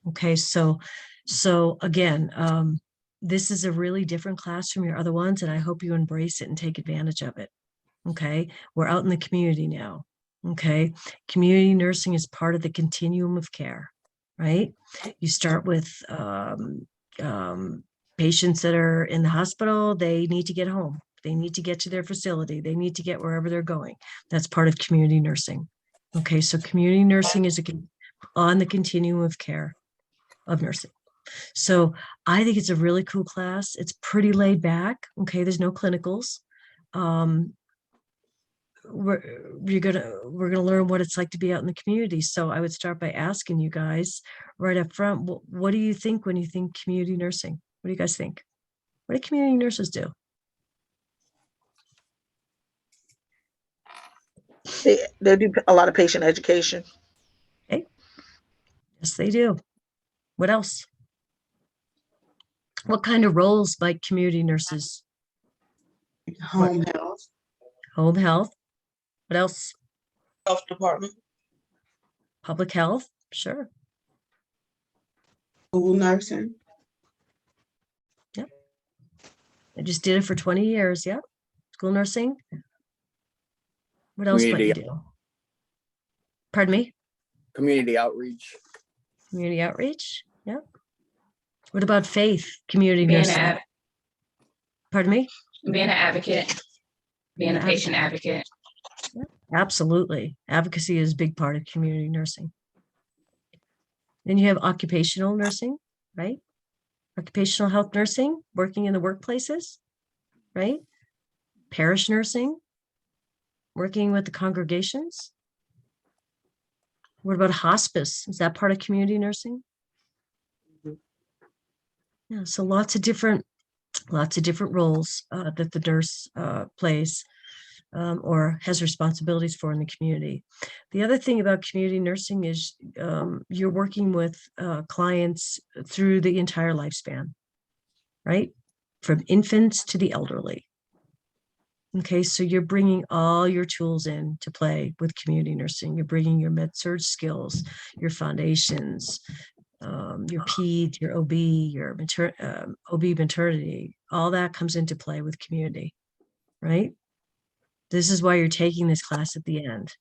Okay, so again, this is a really different class from your other ones, and I hope you embrace it and take advantage of it. Okay, we're out in the community now. Okay, community nursing is part of the continuum of care, right? You start with patients that are in the hospital. They need to get home. They need to get to their facility. They need to get wherever they're going. That's part of community nursing. Okay, so community nursing is on the continuum of care of nursing. So I think it's a really cool class. It's pretty laid back. Okay, there's no clinicals. We're gonna learn what it's like to be out in the community. So I would start by asking you guys right up front, what do you think when you think community nursing? What do you guys think? What do community nurses do? They do a lot of patient education. Okay. Yes, they do. What else? What kind of roles like community nurses? Home health. Home health. What else? Health department. Public health. Sure. School nursing. Yep. I just did it for 20 years. Yep. School nursing. What else might you do? Pardon me? Community outreach. Community outreach. Yep. What about faith? Community Being nursing. Pardon me? Being an advocate. Being a patient advocate. Yep. Absolutely. Advocacy is a big part of community nursing. Then you have occupational nursing, right? Occupational health nursing, working in the workplaces, right? Parish nursing, working with the congregations. What about hospice? Is that part of community nursing? Yeah, so lots of different roles that the nurse plays or has responsibilities for in the community. The other thing about community nursing is you're working with clients through the entire lifespan, right? From infants to the elderly. Okay, so you're bringing all your tools in to play with community nursing. You're bringing your med-surg skills, your foundations, your ped, your OB, your OB maternity, all that comes into play with community, right? This is why you're taking this class at the end.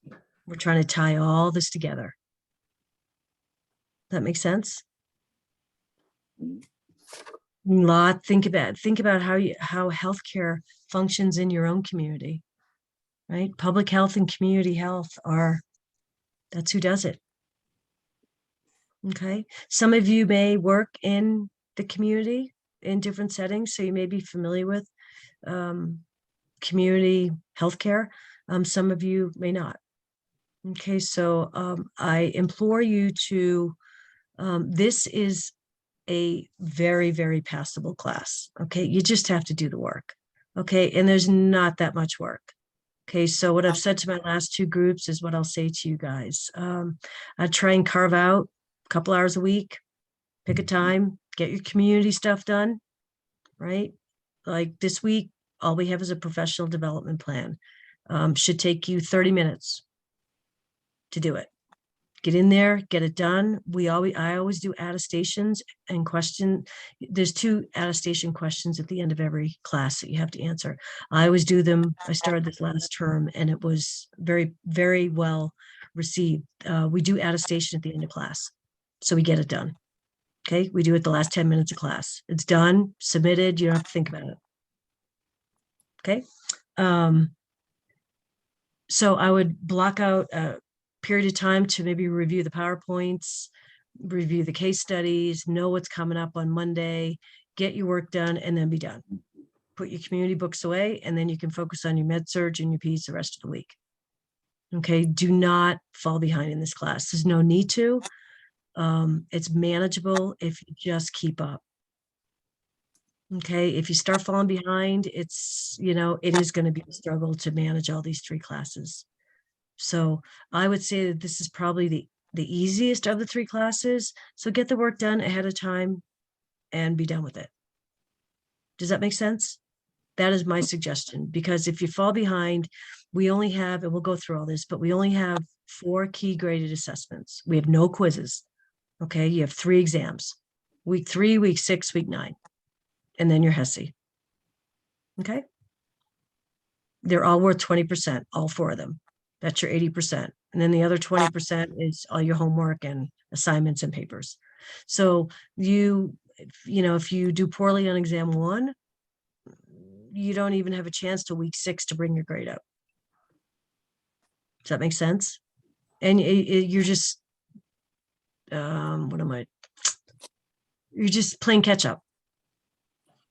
We're trying to tie all this together. That makes sense? Think about how healthcare functions in your own community, right? Public health and community health that's who does it. Okay. Some of you may work in the community in different settings, so you may be familiar with community healthcare. Some of you may not. Okay, so I implore you to, this is a very, very passable class. Okay, you just have to do the work. Okay, and there's not that much work. Okay, so what I've said to my last two groups is what I'll say to you guys. I try and carve out a couple hours a week, pick a time, get your community stuff done, right? Like this week, all we have is a professional development plan. Should take you 30 minutes to do it. Get in there, get it done. I always do attestations and question. There's 2 attestation questions at the end of every class that you have to answer. I always do them. I started this last term and it was very, very well received. We do attestation at the end of class, so we get it done. Okay, we do it the last 10 minutes of class. It's done, submitted. You don't have to think about it. Okay. So I would block out a period of time to maybe review the PowerPoints, review the case studies, know what's coming up on Monday, get your work done, and then be done. Put your community books away, and then you can focus on your med-surg and your peds the rest of the week. Okay, do not fall behind in this class. There's no need to. It's manageable if you just keep up. Okay, if you start falling behind, it is going to be a struggle to manage all these 3 classes. So I would say that this is probably the easiest of the 3 classes. So get the work done ahead of time and be done with it. Does that make sense? That is my suggestion, because if you fall behind, we only have, and we'll go through all this, but we only have 4 key graded assessments. We have no quizzes. Okay, you have 3 exams, week 3, week 6, week 9, and then your HESI. Okay. They're all worth 20%, all 4 of them. That's your 80%. And then the other 20% is all your homework and assignments and papers. So if you do poorly on exam 1, you don't even have a chance till week 6 to bring your grade up. Does that make sense? And you're just, you're just playing catch up.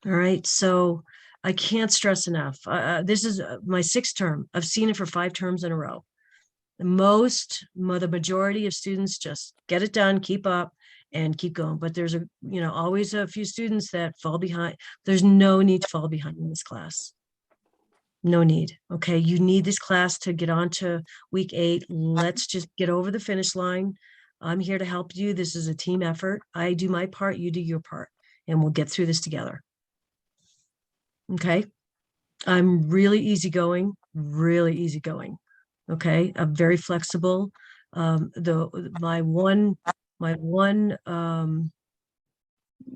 All right. So I can't stress enough. This is my 6th term. I've seen it for 5 terms in a row. The majority of students just get it done, keep up, and keep going. But there's always a few students that fall behind. There's no need to fall behind in this class. No need. Okay. You need this class to get on to week 8. Let's just get over the finish line. I'm here to help you. This is a team effort. I do my part, you do your part, and we'll get through this together. Okay. I'm really easygoing, really easygoing. Okay. I'm very flexible. My one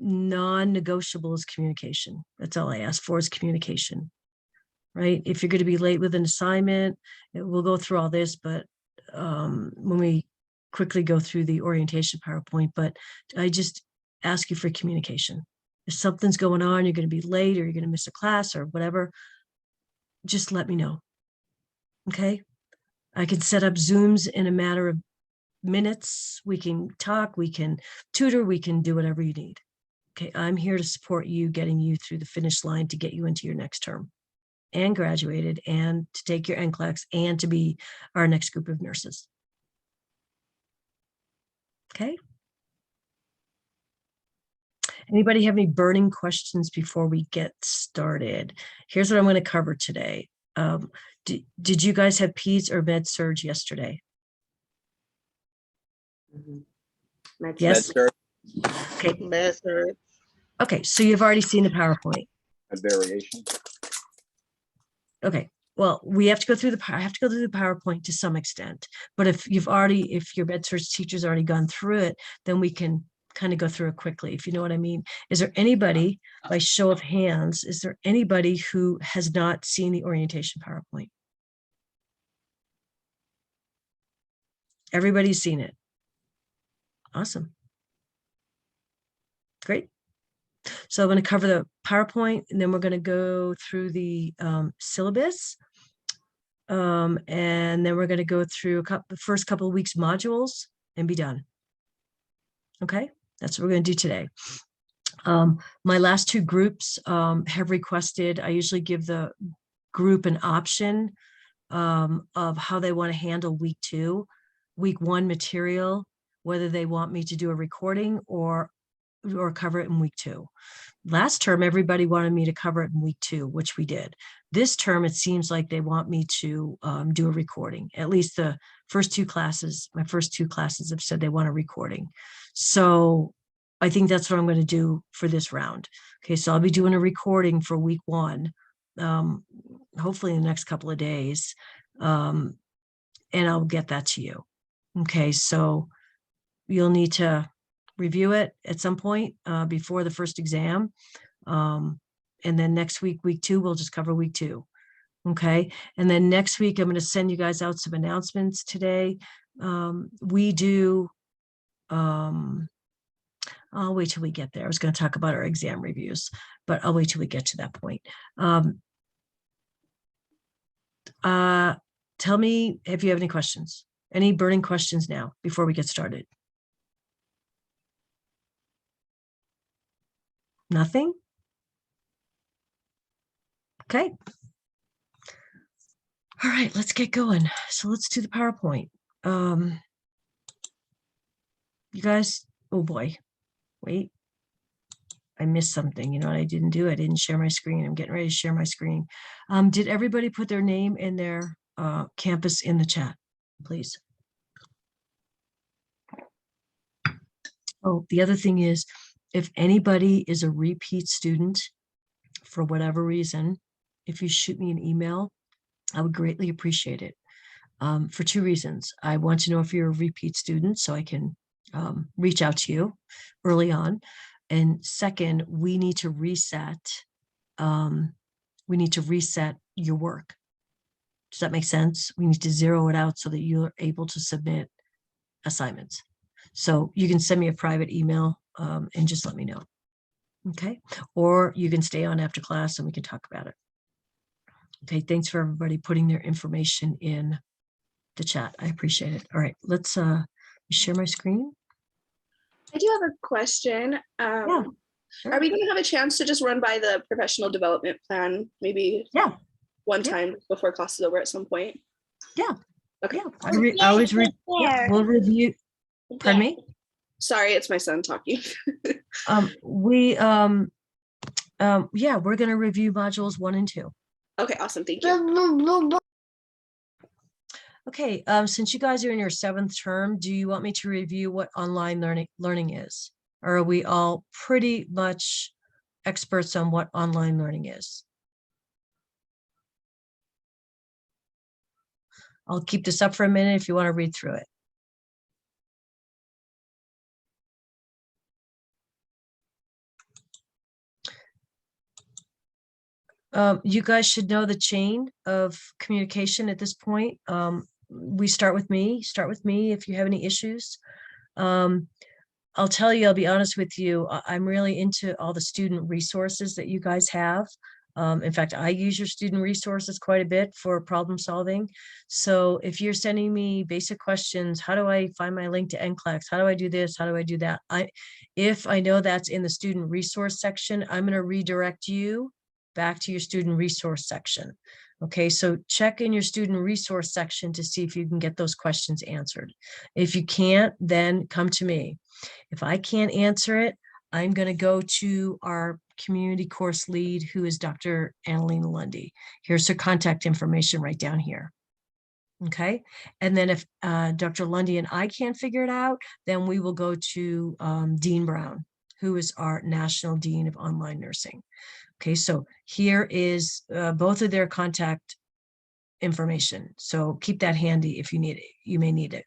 non-negotiable is communication. That's all I ask for is communication, right? If you're going to be late with an assignment, we'll go through all this, but when we quickly go through the orientation PowerPoint, but I just ask you for communication. If something's going on, you're going to be late or you're going to miss a class or whatever, just let me know. Okay. I can set up Zooms in a matter of minutes. We can talk, we can tutor, we can do whatever you need. Okay. I'm here to support you, getting you through the finish line to get you into your next term and graduated and to take your NCLEX and to be our next group of nurses. Okay. Anybody have any burning questions before we get started? Here's what I'm going to cover today. Did you guys have peds or med surge yesterday? Yes. Med-surg, Okay. Master. Okay. So you've already seen the PowerPoint. a variation. Okay. Well, I have to go through the PowerPoint to some extent, but if your med surge teacher's already gone through it, then we can kind of go through it quickly, if you know what I mean. Is there anybody, by show of hands, is there anybody who has not seen the orientation PowerPoint? Everybody's seen it. Awesome. Great. So I'm going to cover the PowerPoint, and then we're going to go through the syllabus. And then we're going to go through the first couple of weeks modules and be done. Okay, that's what we're going to do today. My last 2 groups have requested, I usually give the group an option of how they want to handle week 2, week 1 material, whether they want me to do a recording or cover it in week 2. Last term, everybody wanted me to cover it in week 2, which we did. This term, it seems like they want me to do a recording. At least the first 2 classes, my first 2 classes have said they want a recording. So I think that's what I'm going to do for this round. Okay, so I'll be doing a recording for week 1, hopefully in the next couple of days, and I'll get that to you. Okay, so you'll need to review it at some point before the first exam. And then next week, week 2, we'll just cover week 2. Okay. And then next week, I'm going to send you guys out some announcements today. We do, I'll wait till we get there. I was going to talk about our exam reviews, but I'll wait till we get to that point. Tell me if you have any questions, any burning questions now before we get started. Nothing? Okay. All right, let's get going. So let's do the PowerPoint. You guys, oh boy, wait. I missed something. You know what I didn't do? I didn't share my screen. I'm getting ready to share my screen. Did everybody put their name and their campus in the chat, please? Oh, the other thing is, if anybody is a repeat student, for whatever reason, if you shoot me an email, I would greatly appreciate it. For 2 reasons. I want to know if you're a repeat student so I can reach out to you early on. And second, we need to reset your work. Does that make sense? We need to zero it out so that you're able to submit assignments. So you can send me a private email and just let me know. Okay. Or you can stay on after class and we can talk about it. Okay. Thanks for everybody putting their information in the chat. I appreciate it. All right. Let's share my screen. I do have a question. Yeah. Sure. Are we going to have a chance to just run by the professional development plan maybe Yeah. one Yeah. time before class is over at some point? Yeah. Okay. Yeah. I always we'll review. Pardon me? Sorry, it's my son talking. Yeah, we're going to review modules 1 and 2. Okay, awesome. Thank you. Okay, since you guys are in your 7th term, do you want me to review what online learning is? Or are we all pretty much experts on what online learning is? I'll keep this up for a minute if you want to read through it. You guys should know the chain of communication at this point. We start with me if you have any issues. I'll tell you, I'll be honest with you, I'm really into all the student resources that you guys have. In fact, I use your student resources quite a bit for problem solving. So if you're sending me basic questions, how do I find my link to NCLEX? How do I do this? How do I do that? If I know that's in the student resource section, I'm going to redirect you back to your student resource section. Okay, so check in your student resource section to see if you can get those questions answered. If you can't, then come to me. If I can't answer it, I'm going to go to our community course lead, who is Dr. Annalena Lundy. Here's her contact information right down here. Okay, and then if Dr. Lundy and I can't figure it out, then we will go to Dean Brown, who is our National Dean of Online Nursing. Okay, so here is both of their contact information. So keep that handy if you need it. You may need it.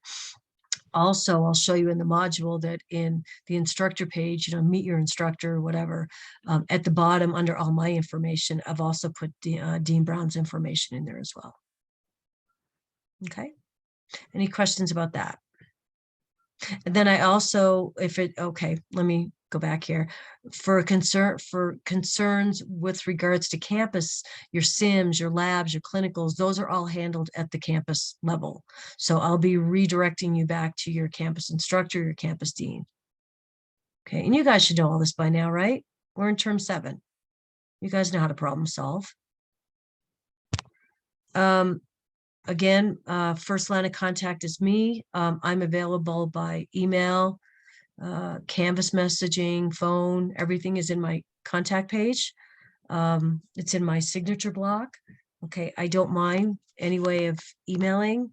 Also, I'll show you in the module that in the instructor page, meet your instructor or whatever, at the bottom under all my information, I've also put Dean Brown's information in there as well. Okay. Any questions about that? And then I also, okay, let me go back here. For concerns with regards to campus, your sims, your labs, your clinicals, those are all handled at the campus level. So I'll be redirecting you back to your campus instructor, your campus dean. Okay, and you guys should know all this by now, right? We're in term 7. You guys know how to problem solve. Again, first line of contact is me. I'm available by email, Canvas messaging, phone, everything is in my contact page. It's in my signature block. Okay, I don't mind any way of emailing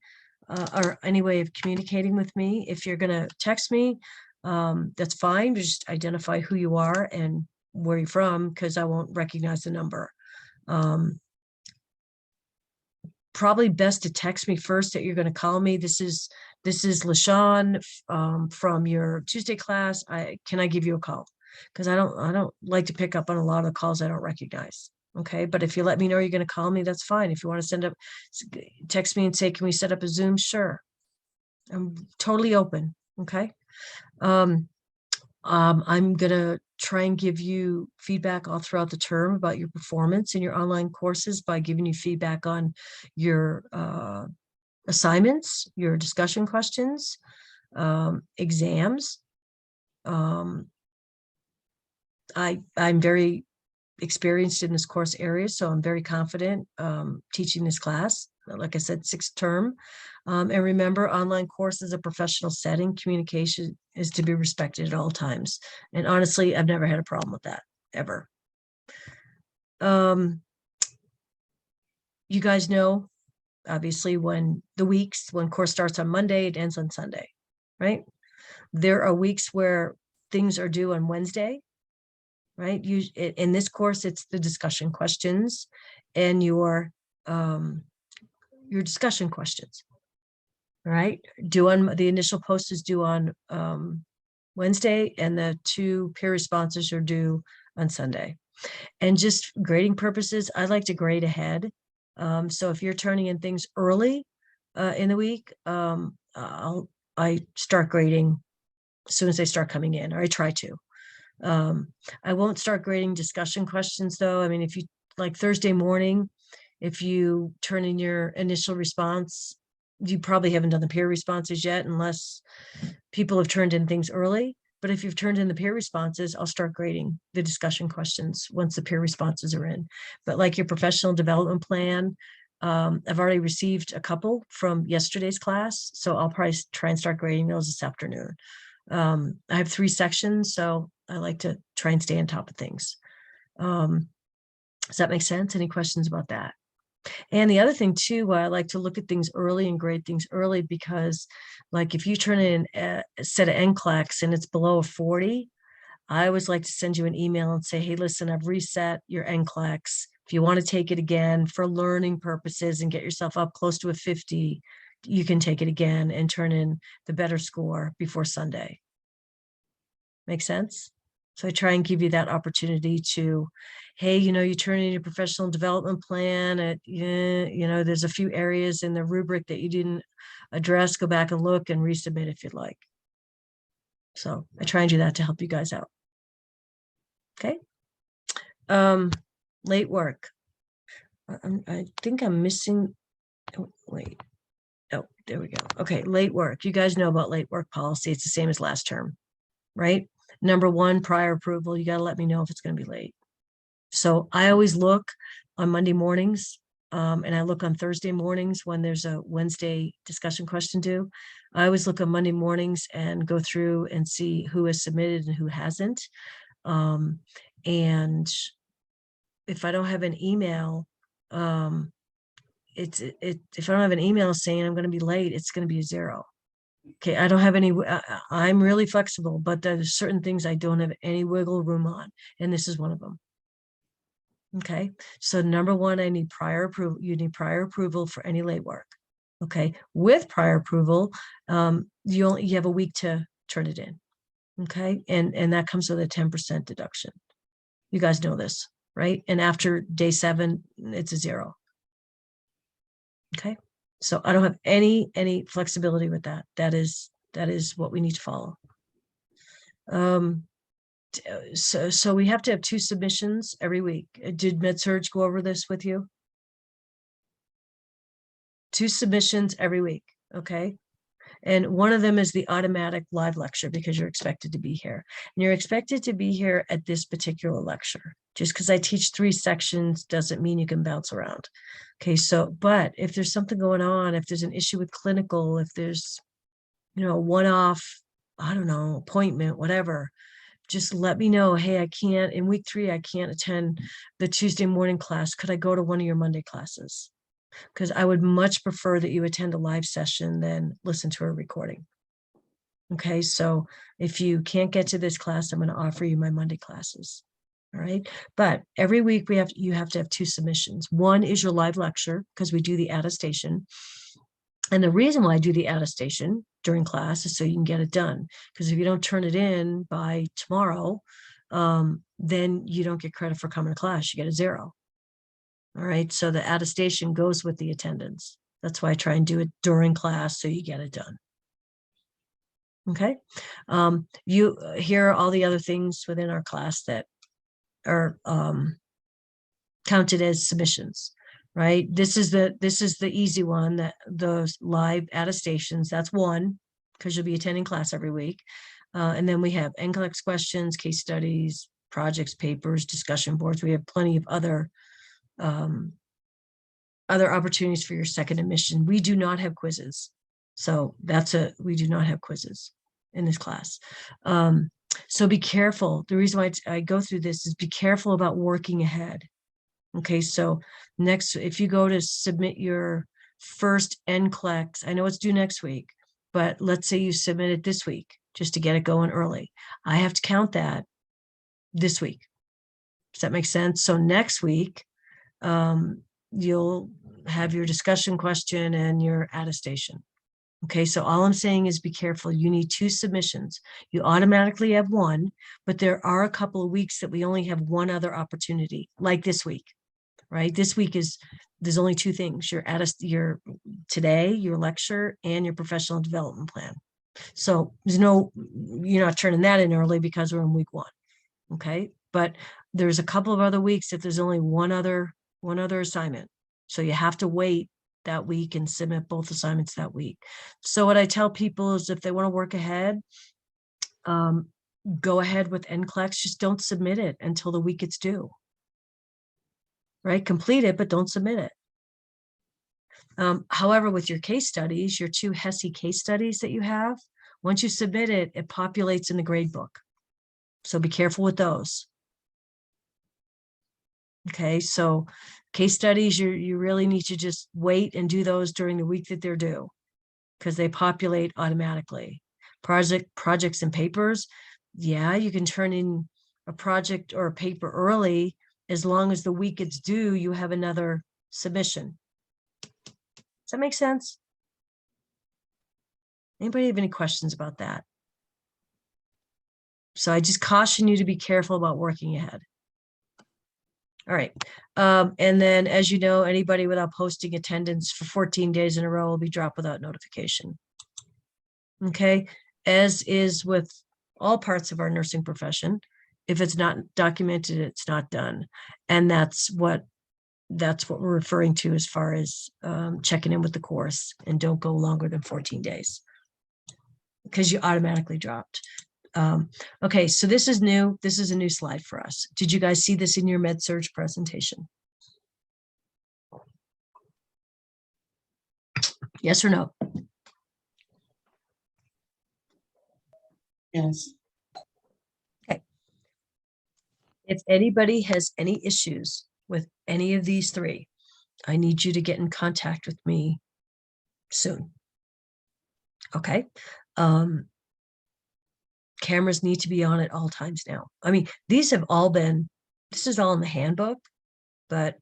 or any way of communicating with me. If you're gonna text me, that's fine. Just identify who you are and where you're from, because I won't recognize the number. Probably best to text me first that you're going to call me. This is LaShawn from your Tuesday class. Can I give you a call? Because I don't like to pick up on a lot of the calls I don't recognize. Okay, but if you let me know you're going to call me, that's fine. If you want to text me and say, can we set up a Zoom? Sure, I'm totally open. Okay. I'm gonna try and give you feedback all throughout the term about your performance in your online courses by giving you feedback on your assignments, your discussion questions, exams. I'm very experienced in this course area, so I'm very confident teaching this class. Like I said, 6th term. And remember, online course is a professional setting. Communication is to be respected at all times. And honestly, I've never had a problem with that, ever. You guys know, obviously, when course starts on Monday, it ends on Sunday, right? There are weeks where things are due on Wednesday, right? In this course, it's the discussion questions and your discussion questions. All right, the initial post is due on Wednesday, and the 2 peer responses are due on Sunday. And just grading purposes, I like to grade ahead. So if you're turning in things early in the week, I start grading as soon as they start coming in, or I try to. I won't start grading discussion questions though. I mean, if you like Thursday morning, if you turn in your initial response, you probably haven't done the peer responses yet unless people have turned in things early. But if you've turned in the peer responses, I'll start grading the discussion questions once the peer responses are in. But like your professional development plan, I've already received a couple from yesterday's class, so I'll probably try and start grading those this afternoon. I have 3 sections, so I like to try and stay on top of things. Does that make sense? Any questions about that? And the other thing too, I like to look at things early and grade things early, because like if you turn in a set of NCLEX and it's below a 40, I always like to send you an email and say, hey, listen, I've reset your NCLEX. If you want to take it again for learning purposes and get yourself up close to a 50, you can take it again and turn in the better score before Sunday. Make sense? So I try and give you that opportunity to, hey, you turn in your professional development plan there's a few areas in the rubric that you didn't address, go back and look and resubmit if you'd like. So I try and do that to help you guys out. Okay. Late work. I think I'm missing, oh, wait. Oh, there we go. Okay, late work. You guys know about late work policy. It's the same as last term, right? Number 1, prior approval. You got to let me know if it's going to be late. So I always look on Monday mornings, and I look on Thursday mornings when there's a Wednesday discussion question due. I always look on Monday mornings and go through and see who has submitted and who hasn't. And if I don't have an email, if I don't have an email saying I'm going to be late, it's going to be a 0. Okay, I don't have any, I'm really flexible, but there's certain things I don't have any wiggle room on, and this is one of them. Okay, so number 1, I need prior approval. You need prior approval for any late work. Okay, with prior approval, you have a week to turn it in. Okay, and that comes with a 10% deduction. You guys know this, right? And after day 7, it's a 0. Okay. So I don't have any flexibility with that. That is what we need to follow. So we have to have 2 submissions every week. Did MedSurg go over this with you? 2 submissions every week. Okay. And one of them is the automatic live lecture, because you're expected to be here. And you're expected to be here at this particular lecture. Just because I teach 3 sections doesn't mean you can bounce around. Okay, so, but if there's something going on, if there's an issue with clinical, if there's, a one-off, I don't know, appointment, whatever, just let me know. Hey, I can't, in week 3, I can't attend the Tuesday morning class. Could I go to one of your Monday classes? Because I would much prefer that you attend a live session than listen to a recording. Okay, so if you can't get to this class, I'm going to offer you my Monday classes. All right, but every week you have to have 2 submissions. One is your live lecture, because we do the attestation. And the reason why I do the attestation during class is so you can get it done. Because if you don't turn it in by tomorrow, then you don't get credit for coming to class. You get a 0. All right, so the attestation goes with the attendance. That's why I try and do it during class so you get it done. Okay, you hear all the other things within our class that are counted as submissions, right? This is the easy one, that those live attestations, that's 1, because you'll be attending class every week. And then we have NCLEX questions, case studies, projects, papers, discussion boards. We have plenty of other opportunities for your second admission. We do not have quizzes. So we do not have quizzes in this class. So be careful. The reason why I go through this is be careful about working ahead. Okay, so if you go to submit your first NCLEX, I know it's due next week, but let's say you submit it this week just to get it going early. I have to count that this week. Does that make sense? So next week, you'll have your discussion question and your attestation. Okay, so all I'm saying is be careful. You need 2 submissions. You automatically have 1, but there are a couple of weeks that we only have 1 other opportunity, like this week, right? This week there's only 2 things. Your today, your lecture, and your professional development plan. So you're not turning that in early because we're in week 1. Okay, but there's a couple of other weeks that there's only one other assignment. So you have to wait that week and submit both assignments that week. So what I tell people is if they want to work ahead, go ahead with NCLEX, just don't submit it until the week it's due. Right, complete it, but don't submit it. However, with your case studies, your 2 HESI case studies that you have, once you submit it, it populates in the grade book. So be careful with those. Okay, so case studies, you really need to just wait and do those during the week that they're due because they populate automatically. Projects and papers, yeah, you can turn in a project or a paper early as long as the week it's due, you have another submission. Does that make sense? Anybody have any questions about that? So I just caution you to be careful about working ahead. All right. And then, as you know, anybody without posting attendance for 14 days in a row will be dropped without notification. Okay. As is with all parts of our nursing profession, if it's not documented, it's not done. And that's what we're referring to as far as checking in with the course, and don't go longer than 14 days because you automatically dropped. Okay, so this is new. This is a new slide for us. Did you guys see this in your med-surg presentation? Yes or no? Yes. If anybody has any issues with any of these 3, I need you to get in contact with me soon. Okay. Cameras need to be on at all times now. I mean, this is all in the handbook, but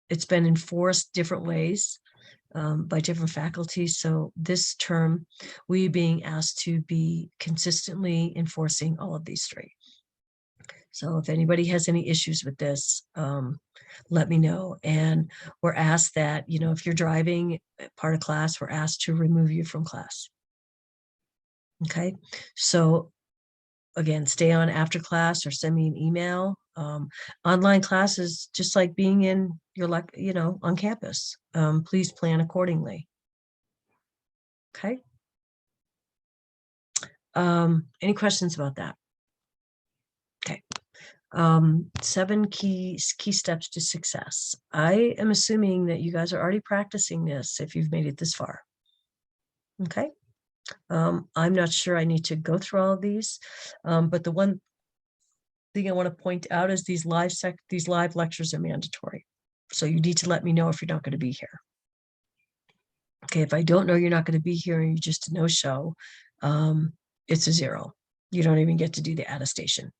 it's been enforced different ways by different faculties. So this term, we being asked to be consistently enforcing all of these 3. So if anybody has any issues with this, let me know. And we're asked that, if you're driving part of class, we're asked to remove you from class. Okay, so again, stay on after class or send me an email. Online classes, just like being in on campus. Please plan accordingly. Okay. Any questions about that? Okay. 7 key steps to success. I am assuming that you guys are already practicing this if you've made it this far. Okay. I'm not sure I need to go through all of these, but the one thing I want to point out is these live lectures are mandatory. So you need to let me know if you're not going to be here. Okay, if I don't know you're not going to be here and you're just a no-show, it's a 0. You don't even get to do the attestation.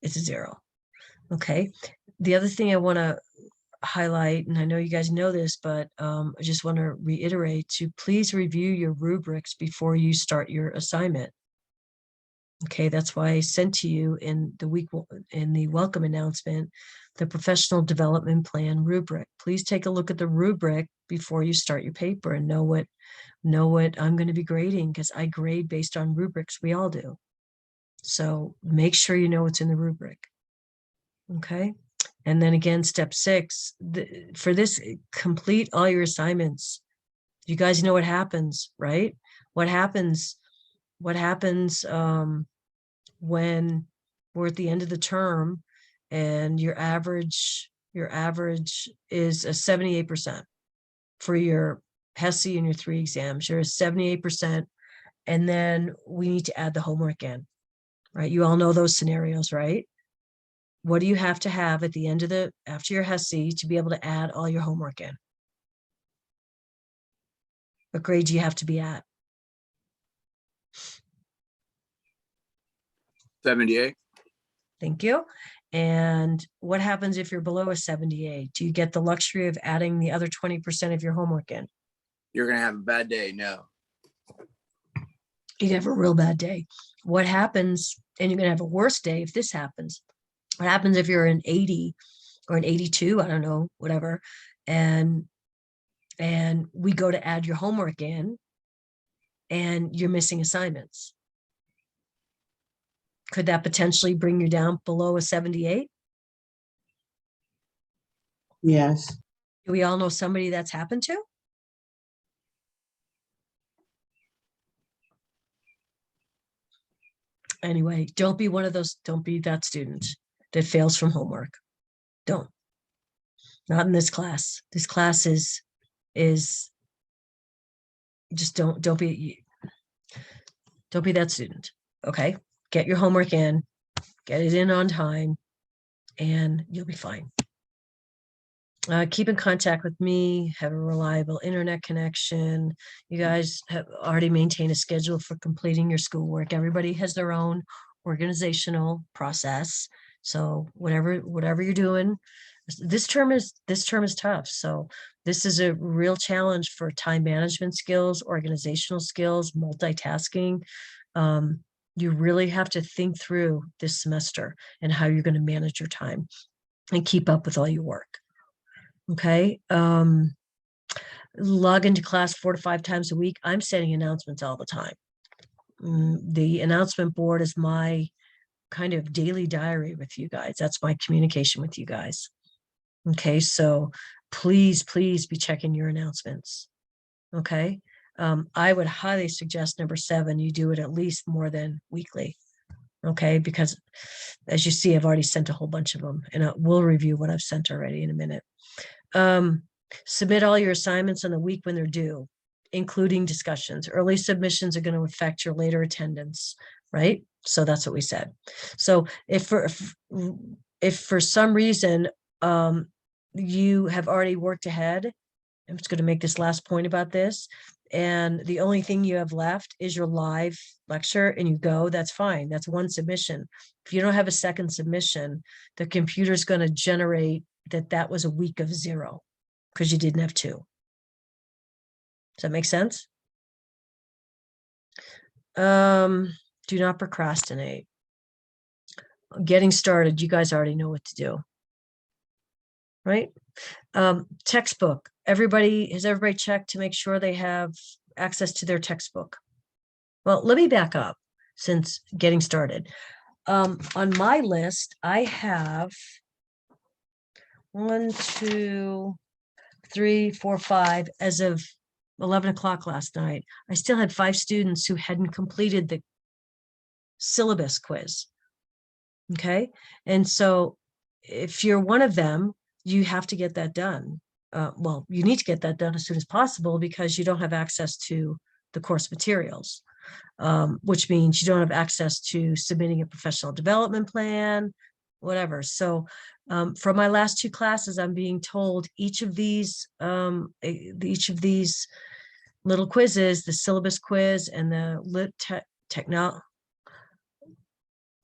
It's a 0. Okay. The other thing I want to highlight, and I know you guys know this, but I just want to reiterate to please review your rubrics before you start your assignment. Okay, that's why I sent to you in the welcome announcement, the professional development plan rubric. Please take a look at the rubric before you start your paper and know what I'm going to be grading, because I grade based on rubrics. We all do. So make sure you know what's in the rubric. Okay. And then again, step 6, for this, complete all your assignments. You guys know what happens, right? What happens when we're at the end of the term and your average is a 78% for your HESI and your 3 exams. You're a 78%, and then we need to add the homework in, right? You all know those scenarios, right? What do you have to have at the end of after your HESI to be able to add all your homework in? What grade do you have to be at? 78. Thank you. And what happens if you're below a 78? Do you get the luxury of adding the other 20% of your homework in? You're going to have a bad day. No. You can have a real bad day. What happens, and you're gonna have a worse day if this happens. What happens if you're an 80 or an 82, I don't know, whatever, and we go to add your homework in and you're missing assignments? Could that potentially bring you down below a 78? Yes. Do we all know somebody that's happened to? Anyway, don't be one of those, don't be that student that fails from homework. Don't. Not in this class. This class is just don't be that student. Okay. Get your homework in, get it in on time, and you'll be fine. Keep in contact with me, have a reliable internet connection. You guys have already maintained a schedule for completing your schoolwork. Everybody has their own organizational process. So whatever you're doing, this term is tough. So this is a real challenge for time management skills, organizational skills, multitasking. You really have to think through this semester and how you're going to manage your time and keep up with all your work. Okay. Log into class 4 to 5 times a week. I'm sending announcements all the time. The announcement board is my kind of daily diary with you guys. That's my communication with you guys. Okay. So please be checking your announcements. Okay. I would highly suggest number 7, you do it at least more than weekly. Okay. Because as you see, I've already sent a whole bunch of them, and we'll review what I've sent already in a minute. Submit all your assignments on the week when they're due, including discussions. Early submissions are going to affect your later attendance, right? So that's what we said. So if for some reason you have already worked ahead, I'm just going to make this last point about this, and the only thing you have left is your live lecture and you go, that's fine. That's one submission. If you don't have a second submission, the computer's going to generate that was a week of 0 because you didn't have 2. Does that make sense? Do not procrastinate. Getting started, you guys already know what to do, right? Textbook. Has everybody checked to make sure they have access to their textbook? Well, let me back up since getting started. On my list, I have 1, 2, 3, 4, 5 as of 11 o'clock last night. I still had 5 students who hadn't completed the syllabus quiz. Okay. And so if you're one of them, you have to get that done. Well, you need to get that done as soon as possible because you don't have access to the course materials, which means you don't have access to submitting a professional development plan, whatever. So from my last 2 classes, I'm being told each of these little quizzes, the syllabus quiz and the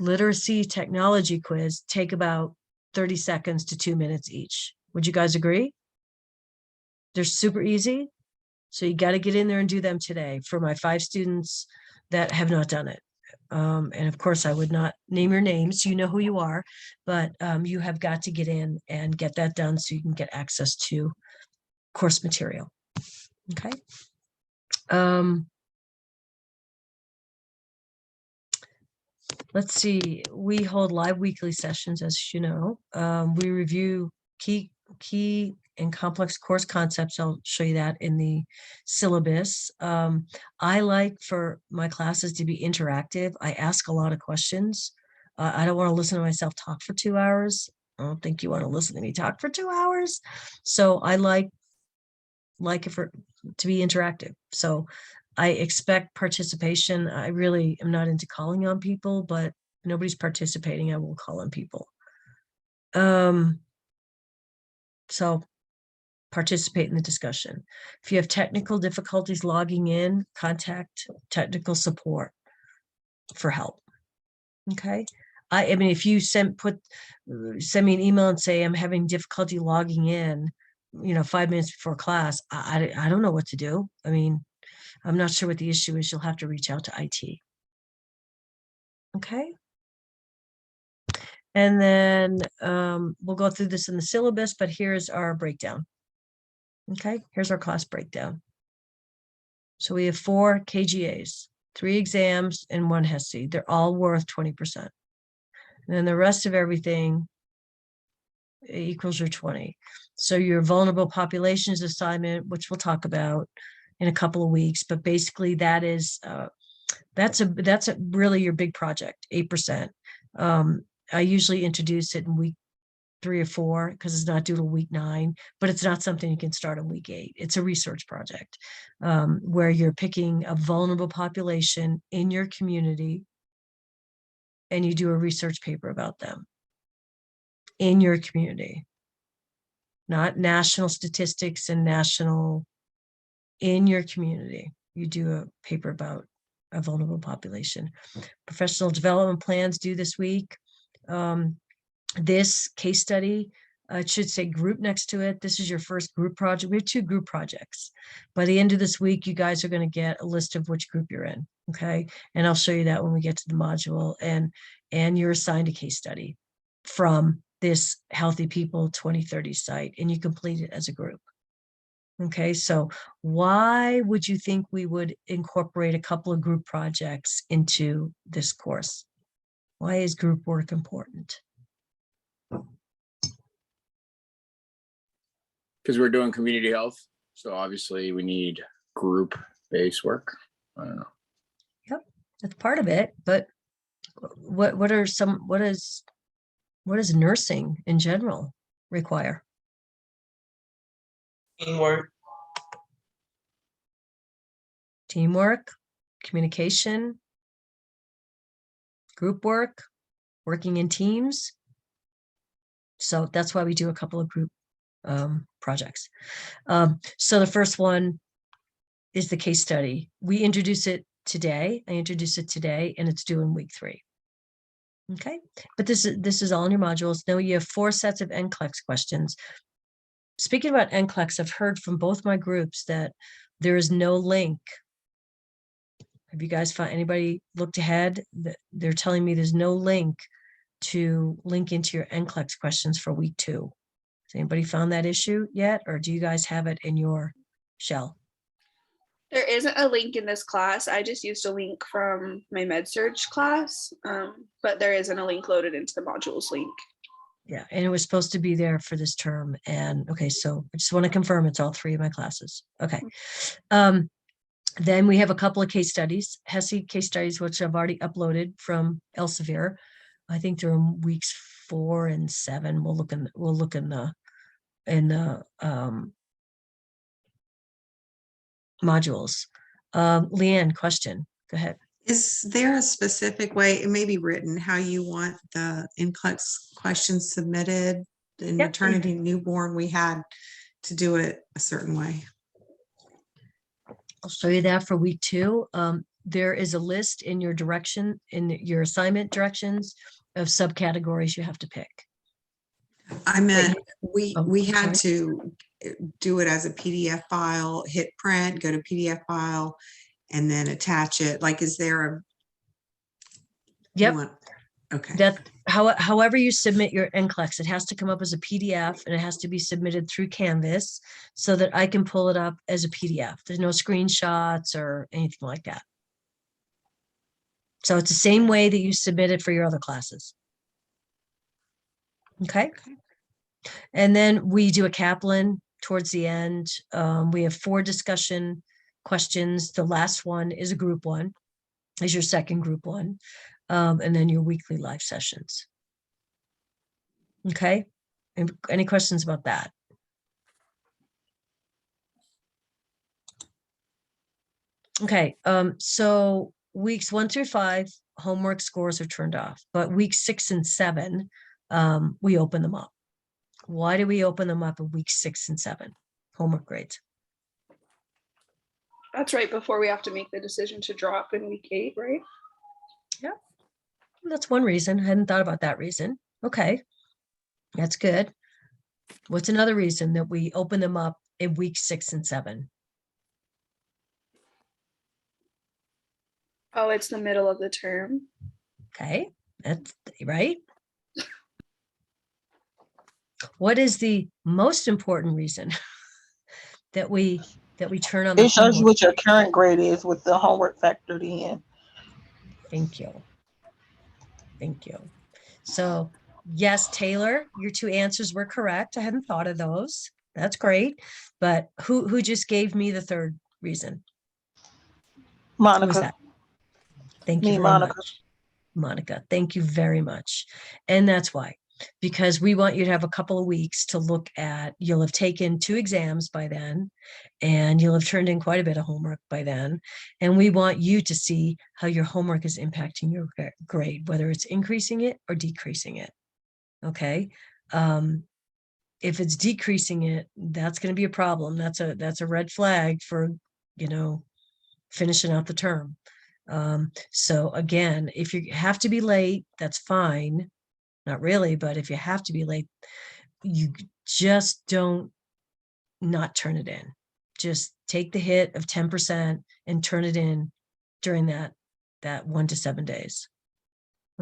literacy technology quiz, take about 30 seconds to 2 minutes each. Would you guys agree? They're super easy. So you got to get in there and do them today for my 5 students that have not done it. And of course, I would not name your names. You know who you are, but you have got to get in and get that done so you can get access to course material. Okay. Let's see. We hold live weekly sessions, as you know. We review key and complex course concepts. I'll show you that in the syllabus. I like for my classes to be interactive. I ask a lot of questions. I don't want to listen to myself talk for 2 hours. I don't think you want to listen to me talk for 2 hours. So I like it to be interactive. So I expect participation. I really am not into calling on people, but nobody's participating, I will call on people. So participate in the discussion. If you have technical difficulties logging in, contact technical support for help. Okay. I mean, if you send me an email and say I'm having difficulty logging in, 5 minutes before class, I don't know what to do. I mean, I'm not sure what the issue is. You'll have to reach out to IT. Okay. And then we'll go through this in the syllabus, but here's our breakdown. Okay, here's our class breakdown. So we have 4 KGAs, 3 exams, and 1 HESI. They're all worth 20%. And then the rest of everything equals your 20. So your vulnerable populations assignment, which we'll talk about in a couple of weeks, but basically that is that's really your big project, 8%. I usually introduce it in week 3 or 4 because it's not due till week 9, but it's not something you can start in week 8. It's a research project where you're picking a vulnerable population in your community and you do a research paper about them in your community, not national statistics and national, in your community. You do a paper about a vulnerable population. Professional development plans due this week. This case study, it should say group next to it. This is your first group project. We have 2 group projects. By the end of this week, you guys are going to get a list of which group you're in. Okay. And I'll show you that when we get to the module, and you're assigned a case study from this Healthy People 2030 site, and you complete it as a group. Okay. So why would you think we would incorporate a couple of group projects into this course? Why is group work important? Because we're doing community health. So obviously we need group-based work. I don't know. Yep, that's part of it. But what does nursing in general require? Teamwork. Teamwork, communication, group work, working in teams. So that's why we do a couple of group projects. So the first one is the case study. We introduce it today. I introduce it today, and it's due in week 3. Okay, but this is all in your modules. Now you have 4 sets of NCLEX questions. Speaking about NCLEX, I've heard from both my groups that there is no link. Have you guys found, anybody looked ahead? They're telling me there's no link to link into your NCLEX questions for week 2. Has anybody found that issue yet, or do you guys have it in your shell? There isn't a link in this class. I just used a link from my med-surg class, but there isn't a link loaded into the modules link. Yeah, and it was supposed to be there for this term. And okay, so I just want to confirm it's all 3 of my classes. Okay. Then we have a couple of case studies, HESI case studies, which I've already uploaded from Elsevier. I think they're in weeks 4 and 7. We'll look in the modules. Leanne, question. Go ahead. Is there a specific way, it may be written, how you want the NCLEX questions submitted? In Yep. maternity newborn, we had to do it a certain way. I'll show you that for week 2. There is a list in your direction, in your assignment directions, of subcategories you have to pick. I meant Oh, we had sorry. to do it as a PDF file, hit print, go to PDF file, and then attach it. Like, is there a? Yep. Okay. That however you submit your NCLEX, it has to come up as a PDF, and it has to be submitted through Canvas so that I can pull it up as a PDF. There's no screenshots or anything like that. So it's the same way that you submit it for your other classes. Okay. And then we do a Kaplan towards the end. We have 4 discussion questions. The last one is a group one, is your second group one. And then your weekly live sessions. Okay. And any questions about that? Okay. So weeks 1 through 5, homework scores are turned off, but weeks 6 and 7, we open them up. Why do we open them up in weeks 6 and 7? Homework grades. That's right before we have to make the decision to drop in week 8, right? Yeah. That's one reason. I hadn't thought about that reason. Okay. That's good. What's another reason that we open them up in week 6 and 7? Oh, it's the middle of the term. Okay, that's right. What is the most important reason that we turn on the It shows you homework? what your current grade is with the homework factored in. Thank you. Thank you. So yes, Taylor, your two answers were correct. I hadn't thought of those. That's great. But who just gave me the third reason? Who was Monica, that? Thank you me, very Monica. much, Monica. Thank you very much. And that's why, because we want you to have a couple of weeks to look at, you'll have taken 2 exams by then, and you'll have turned in quite a bit of homework by then. And we want you to see how your homework is impacting your grade, whether it's increasing it or decreasing it. Okay. If it's decreasing it, that's going to be a problem. That's a red flag for, finishing out the term. So again, if you have to be late, that's fine. Not really, but if you have to be late, you just don't not turn it in. Just take the hit of 10% and turn it in during that 1 to 7 days.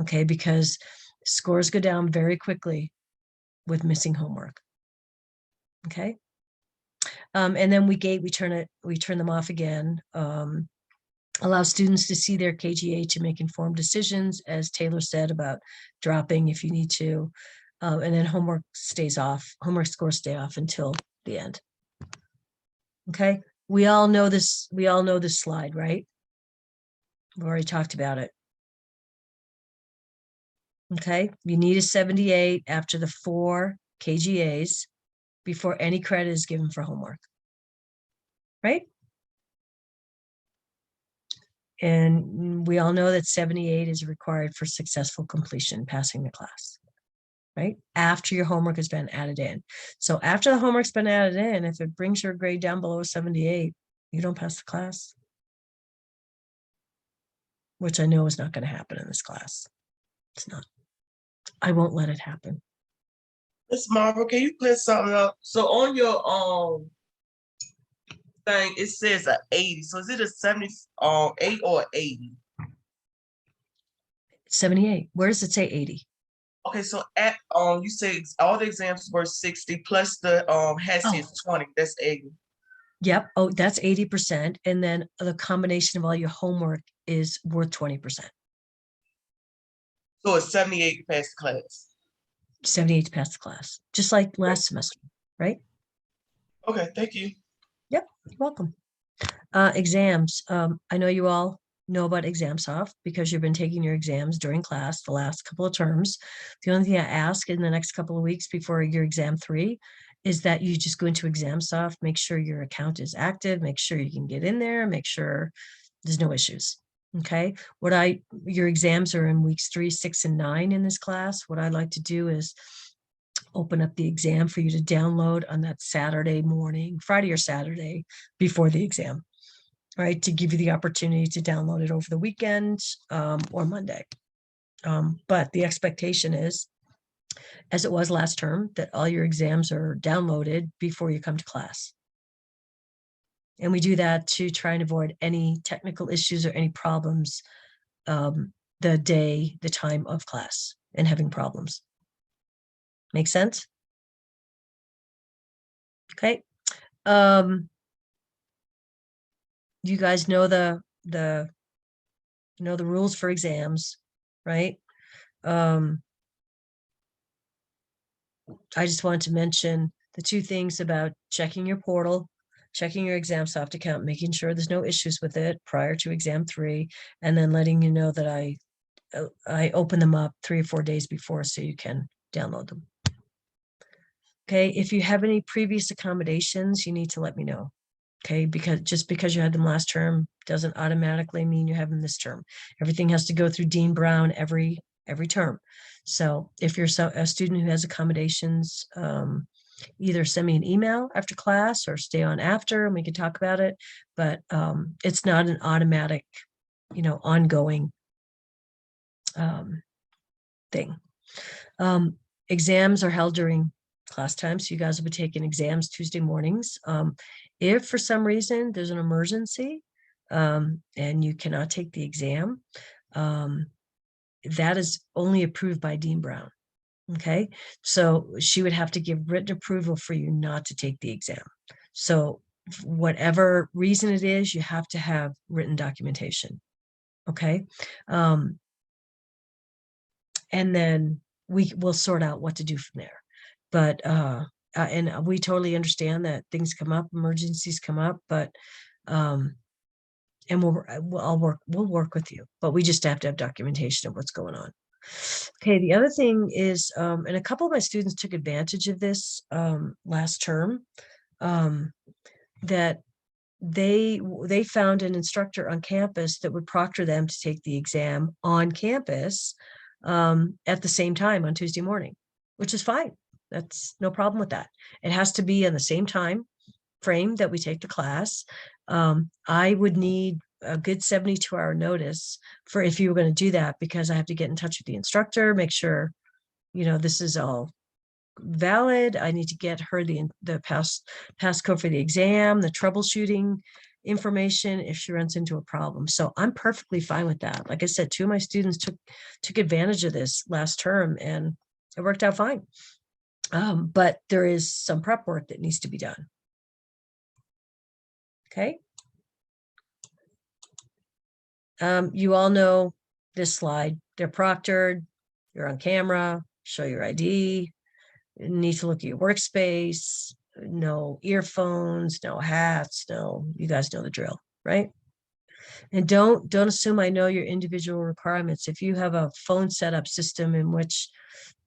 Okay, because scores go down very quickly with missing homework. Okay. And then we turn them off again. Allow students to see their KGA to make informed decisions, as Taylor said, about dropping if you need to. And then homework scores stay off until the end. Okay, we all know this slide, right? We've already talked about it. Okay, you need a 78 after the 4 KGAs before any credit is given for homework, right? And we all know that 78 is required for successful completion, passing the class, right? After your homework has been added in. So after the homework's been added in, if it brings your grade down below 78, you don't pass the class, which I know is not going to happen in this class. It's not. I won't let it happen. Miss Marvel, can you clear something up? So on your thing, it says a 80. So is it a 78 or 80? 78. Where does it say 80? Okay, so at you say all the exams were 60 plus the HESI is 20. That's 80. Yep. Oh, that's 80%. And then the combination of all your homework is worth 20%. So it's 78 to pass the class. 78 to pass the class, just like last semester, right? Okay, thank you. Yep, you're welcome. Exams. I know you all know about ExamSoft because you've been taking your exams during class the last couple of terms. The only thing I ask in the next couple of weeks before your exam 3 is that you just go into ExamSoft, make sure your account is active, make sure you can get in there, make sure there's no issues. Okay, your exams are in weeks 3, 6, and 9 in this class. What I'd like to do is open up the exam for you to download on that Saturday morning, Friday or Saturday before the exam, right? To give you the opportunity to download it over the weekend or Monday. But the expectation is, as it was last term, that all your exams are downloaded before you come to class. And we do that to try and avoid any technical issues or any problems the time of class and having problems. Make sense? Okay. You guys know the rules for exams, right? I just wanted to mention the 2 things about checking your portal, checking your ExamSoft account, making sure there's no issues with it prior to exam 3, and then letting you know that I open them up 3 or 4 days before so you can download them. Okay, if you have any previous accommodations, you need to let me know. Okay, because you had them last term doesn't automatically mean you have them this term. Everything has to go through Dean Brown every term. So if you're a student who has accommodations, either send me an email after class or stay on after and we can talk about it. But it's not an automatic, ongoing thing. Exams are held during class time, so you guys will be taking exams Tuesday mornings. If for some reason there's an emergency, and you cannot take the exam. That is only approved by Dean Brown. Okay, so she would have to give written approval for you not to take the exam. So whatever reason it is, you have to have written documentation. Okay. And then we will sort out what to do from there. But and we totally understand that things come up, emergencies come up, but and we'll work with you, but we just have to have documentation of what's going on. Okay, the other thing is, and a couple of my students took advantage of this last term, that they found an instructor on campus that would proctor them to take the exam on campus at the same time on Tuesday morning, which is fine. That's no problem with that. It has to be in the same time frame that we take the class. I would need a good 72-hour notice for if you were going to do that, because I have to get in touch with the instructor, make sure, this is all valid. I need to get her the passcode for the exam, the troubleshooting information if she runs into a problem. So I'm perfectly fine with that. Like I said, 2 of my students took advantage of this last term and it worked out fine. But there is some prep work that needs to be done. Okay. You all know this slide. They're proctored. You're on camera. Show your ID. You need to look at your workspace. No earphones. No hats. No, you guys know the drill, right? And don't assume I know your individual requirements. If you have a phone setup system in which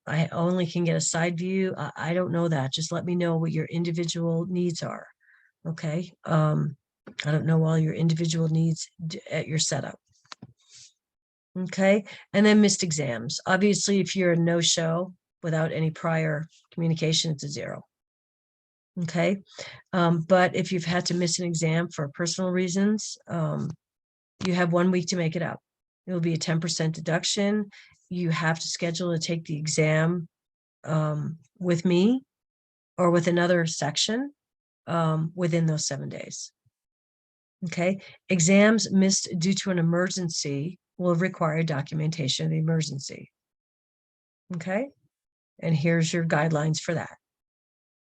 I only can get a side view, I don't know that. Just let me know what your individual needs are. Okay. I don't know all your individual needs at your setup. Okay. And then missed exams. Obviously, if you're a no-show without any prior communication, it's a 0. Okay. But if you've had to miss an exam for personal reasons, you have 1 week to make it up. It will be a 10% deduction. You have to schedule to take the exam with me or with another section within those 7 days. Okay. Exams missed due to an emergency will require documentation of the emergency. Okay. And here's your guidelines for that.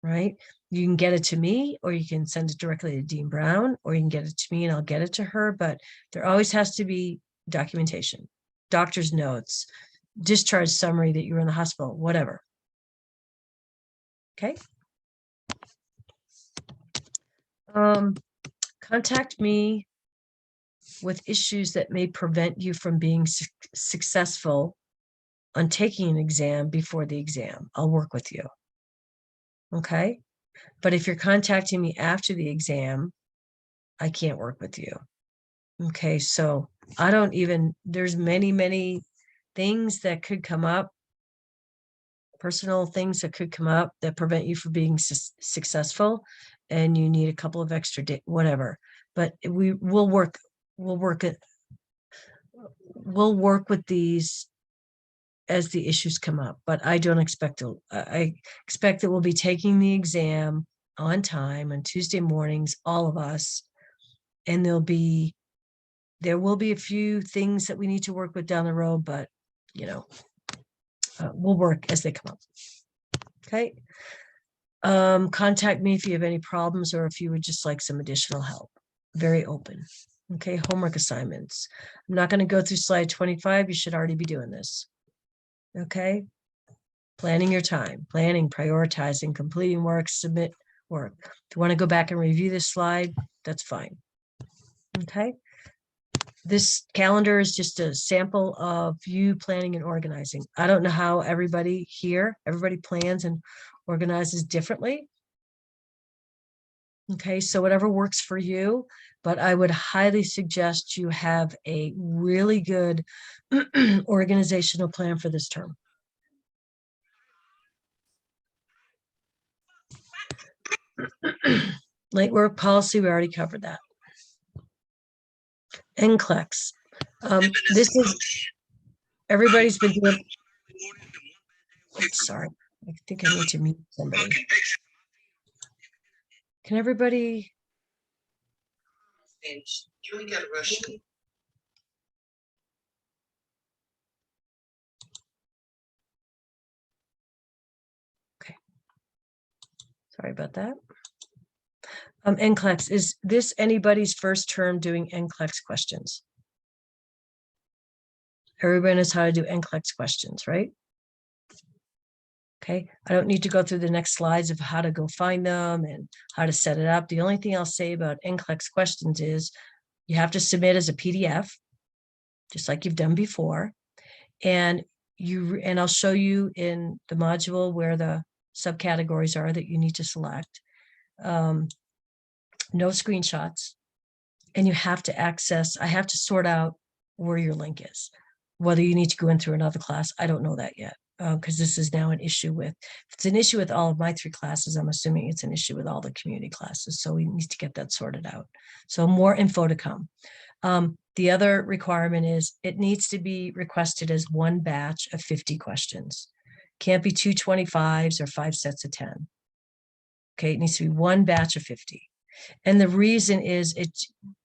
Right. You can get it to me, or you can send it directly to Dean Brown, or you can get it to me and I'll get it to her. But there always has to be documentation, doctor's notes, discharge summary that you were in the hospital, whatever. Okay. Contact me with issues that may prevent you from being successful on taking an exam before the exam. I'll work with you. Okay. But if you're contacting me after the exam, I can't work with you. Okay. So I don't even, there's many things that could come up, personal things that could come up that prevent you from being successful, and you need a couple of extra days, whatever. But we'll work with these as the issues come up. But I don't expect to. I expect that we'll be taking the exam on time on Tuesday mornings, all of us, and there will be a few things that we need to work with down the road, but we'll work as they come up. Okay. Contact me if you have any problems or if you would just like some additional help. Very open. Okay. Homework assignments. I'm not going to go through slide 25. You should already be doing this. Okay. Planning your time, planning, prioritizing, completing work, submit work. If you want to go back and review this slide, that's fine. Okay. This calendar is just a sample of you planning and organizing. I don't know how everybody plans and organizes differently. Okay, so whatever works for you, but I would highly suggest you have a really good organizational plan for this term. Late work policy, we already covered that. NCLEX. This is, everybody's been doing, sorry, I think I need to mute somebody. Can everybody? You ain't gotta rush me. Sorry about that. NCLEX, is this anybody's first term doing NCLEX questions? Everybody knows how to do NCLEX questions, right? Okay, I don't need to go through the next slides of how to go find them and how to set it up. The only thing I'll say about NCLEX questions is you have to submit as a PDF, just like you've done before. And I'll show you in the module where the subcategories are that you need to select. No screenshots. And you have to access, I have to sort out where your link is. Whether you need to go in through another class, I don't know that yet. Because this is now an issue with, if it's an issue with all of my 3 classes, I'm assuming it's an issue with all the community classes. So we need to get that sorted out. So more info to come. The other requirement is it needs to be requested as one batch of 50 questions. Can't be 2 25s or 5 sets of 10. Okay, it needs to be one batch of 50. And the reason is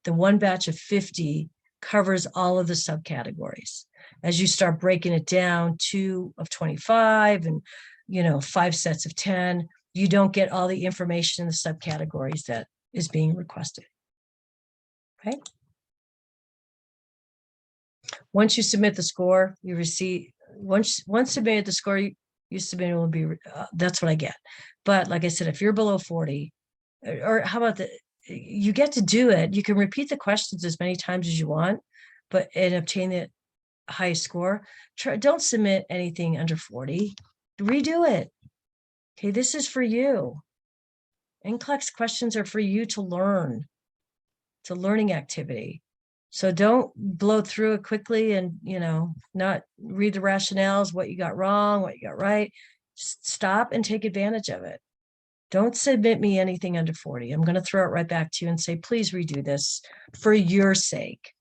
the one batch of 50 covers all of the subcategories. As you start breaking it down, 2 of 25 and 5 sets of 10, you don't get all the information in the subcategories that is being requested. Okay. Once you submit the score, you receive, once submitted the score, you submit it will be, that's what I get. But like I said, if you're below 40, or how about you get to do it. You can repeat the questions as many times as you want, and obtain the highest score. Don't submit anything under 40. Redo it. Okay, this is for you. NCLEX questions are for you to learn. It's a learning activity. So don't blow through it quickly and, not read the rationales, what you got wrong, what you got right. Just stop and take advantage of it. Don't submit me anything under 40. I'm going to throw it right back to you and say, please redo this for your sake,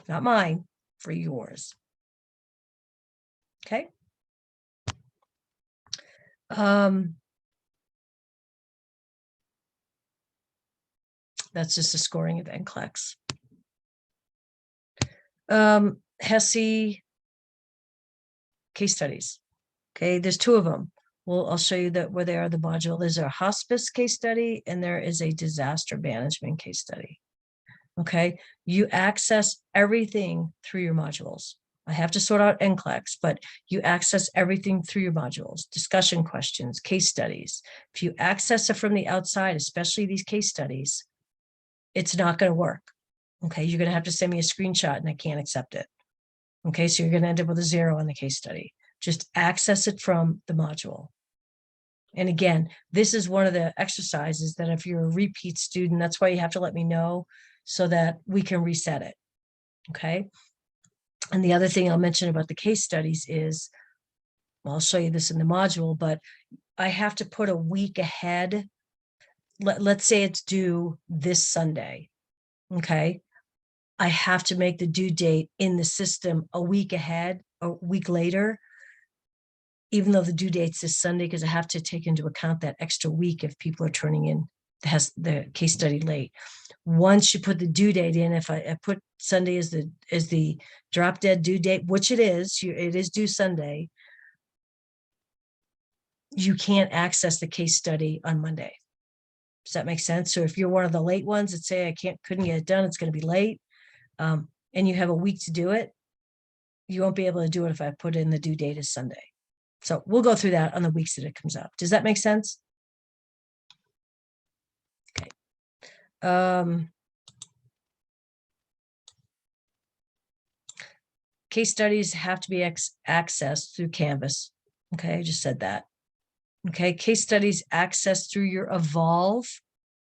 not mine, for yours. Okay. That's just the scoring of NCLEX. HESI case studies. Okay, there's 2 of them. Well, I'll show you that where they are, the module. There's a hospice case study and there is a disaster management case study. Okay, you access everything through your modules. I have to sort out NCLEX, but you access everything through your modules, discussion questions, case studies. If you access it from the outside, especially these case studies, it's not going to work. Okay, you're going to have to send me a screenshot and I can't accept it. Okay, so you're going to end up with a 0 on the case study. Just access it from the module. And again, this is one of the exercises that if you're a repeat student, that's why you have to let me know so that we can reset it. Okay. And the other thing I'll mention about the case studies is, well, I'll show you this in the module, but I have to put a week ahead. Let's say it's due this Sunday. Okay. I have to make the due date in the system a week ahead, a week later, even though the due date's this Sunday, because I have to take into account that extra week if people are turning in the case study late. Once you put the due date in, if I put Sunday as the drop dead due date, which it is due Sunday, you can't access the case study on Monday. Does that make sense? So if you're one of the late ones that say couldn't get it done, it's going to be late, and you have a week to do it, you won't be able to do it if I put in the due date as Sunday. So we'll go through that on the weeks that it comes up. Does that make sense? Okay. Case studies have to be accessed through Canvas. Okay, I just said that. Okay, case studies accessed through your Evolve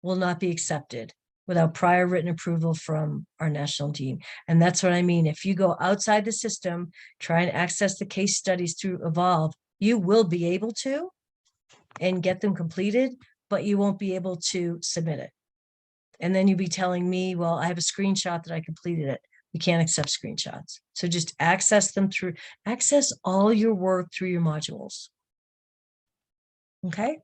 will not be accepted without prior written approval from our national team. And that's what I mean. If you go outside the system, try and access the case studies through Evolve, you will be able to and get them completed, but you won't be able to submit it. And then you'll be telling me, well, I have a screenshot that I completed it. We can't accept screenshots. So just access all your work through your modules. Okay.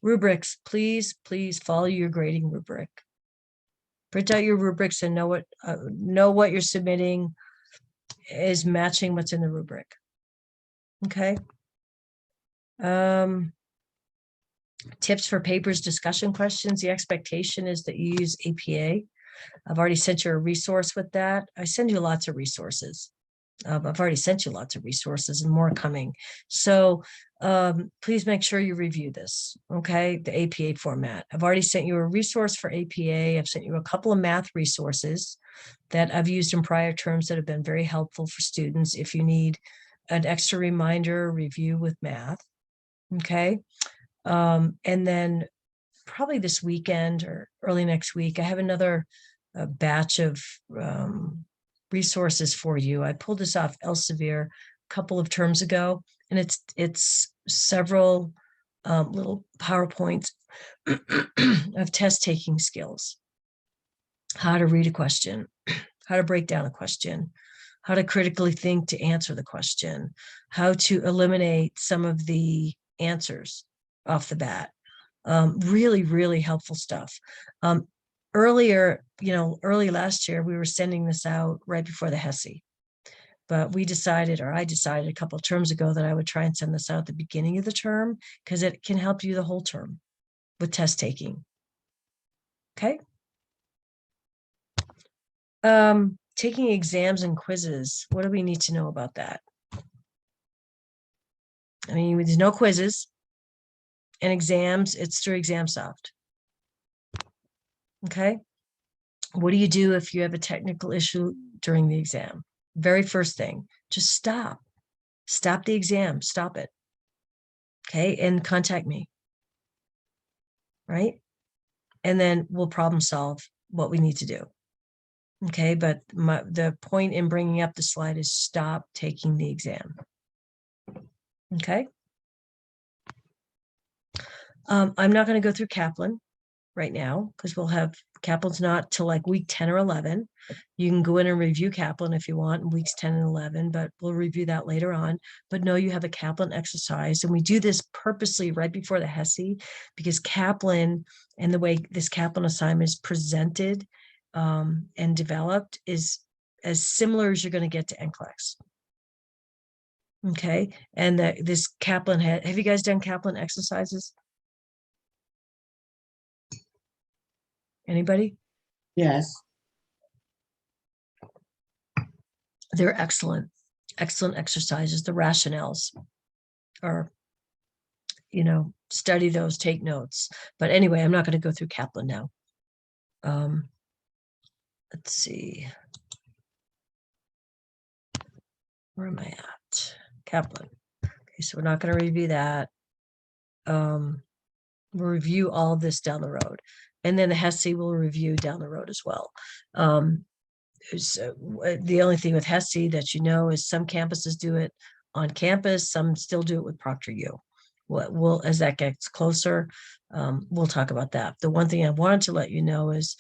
Rubrics, please, please follow your grading rubric. Print out your rubrics and know what you're submitting is matching what's in the rubric. Okay. Tips for papers, discussion questions. The expectation is that you use APA. I've already sent you a resource with that. I send you lots of resources. I've already sent you lots of resources and more coming. So please make sure you review this, okay? The APA format. I've already sent you a resource for APA. I've sent you a couple of math resources that I've used in prior terms that have been very helpful for students if you need an extra reminder review with math, okay? And then probably this weekend or early next week, I have another batch of resources for you. I pulled this off Elsevier a couple of terms ago, and it's several little PowerPoints of test taking skills. How to read a question, how to break down a question, how to critically think to answer the question, how to eliminate some of the answers off the bat. Really, really helpful stuff. Earlier, early last year, we were sending this out right before the HESI, but I decided a couple of terms ago that I would try and send this out at the beginning of the term because it can help you the whole term with test taking. Okay. Taking exams and quizzes. What do we need to know about that? I mean, there's no quizzes and exams. It's through ExamSoft. Okay. What do you do if you have a technical issue during the exam? Very first thing, just stop the exam, stop it. Okay. And contact me. Right. And then we'll problem solve what we need to do. Okay. But the point in bringing up the slide is stop taking the exam. Okay. I'm not going to go through Kaplan right now because we'll have Kaplan's not till like week 10 or 11. You can go in and review Kaplan if you want in weeks 10 and 11, but we'll review that later on. But no, you have a Kaplan exercise, and we do this purposely right before the HESI because Kaplan and the way this Kaplan assignment is presented and developed is as similar as you're going to get to NCLEX. Okay, and this Kaplan have you guys done Kaplan exercises? Anybody? Yes. They're excellent exercises. The rationales are, study those, take notes. But anyway, I'm not going to go through Kaplan now. Let's see. Where am I at? Kaplan. Okay, so we're not going to review that. We'll review all of this down the road. And then the HESI will review down the road as well. So the only thing with HESI that is some campuses do it on campus, some still do it with ProctorU. We'll as that gets closer, we'll talk about that. The one thing I wanted to let you know is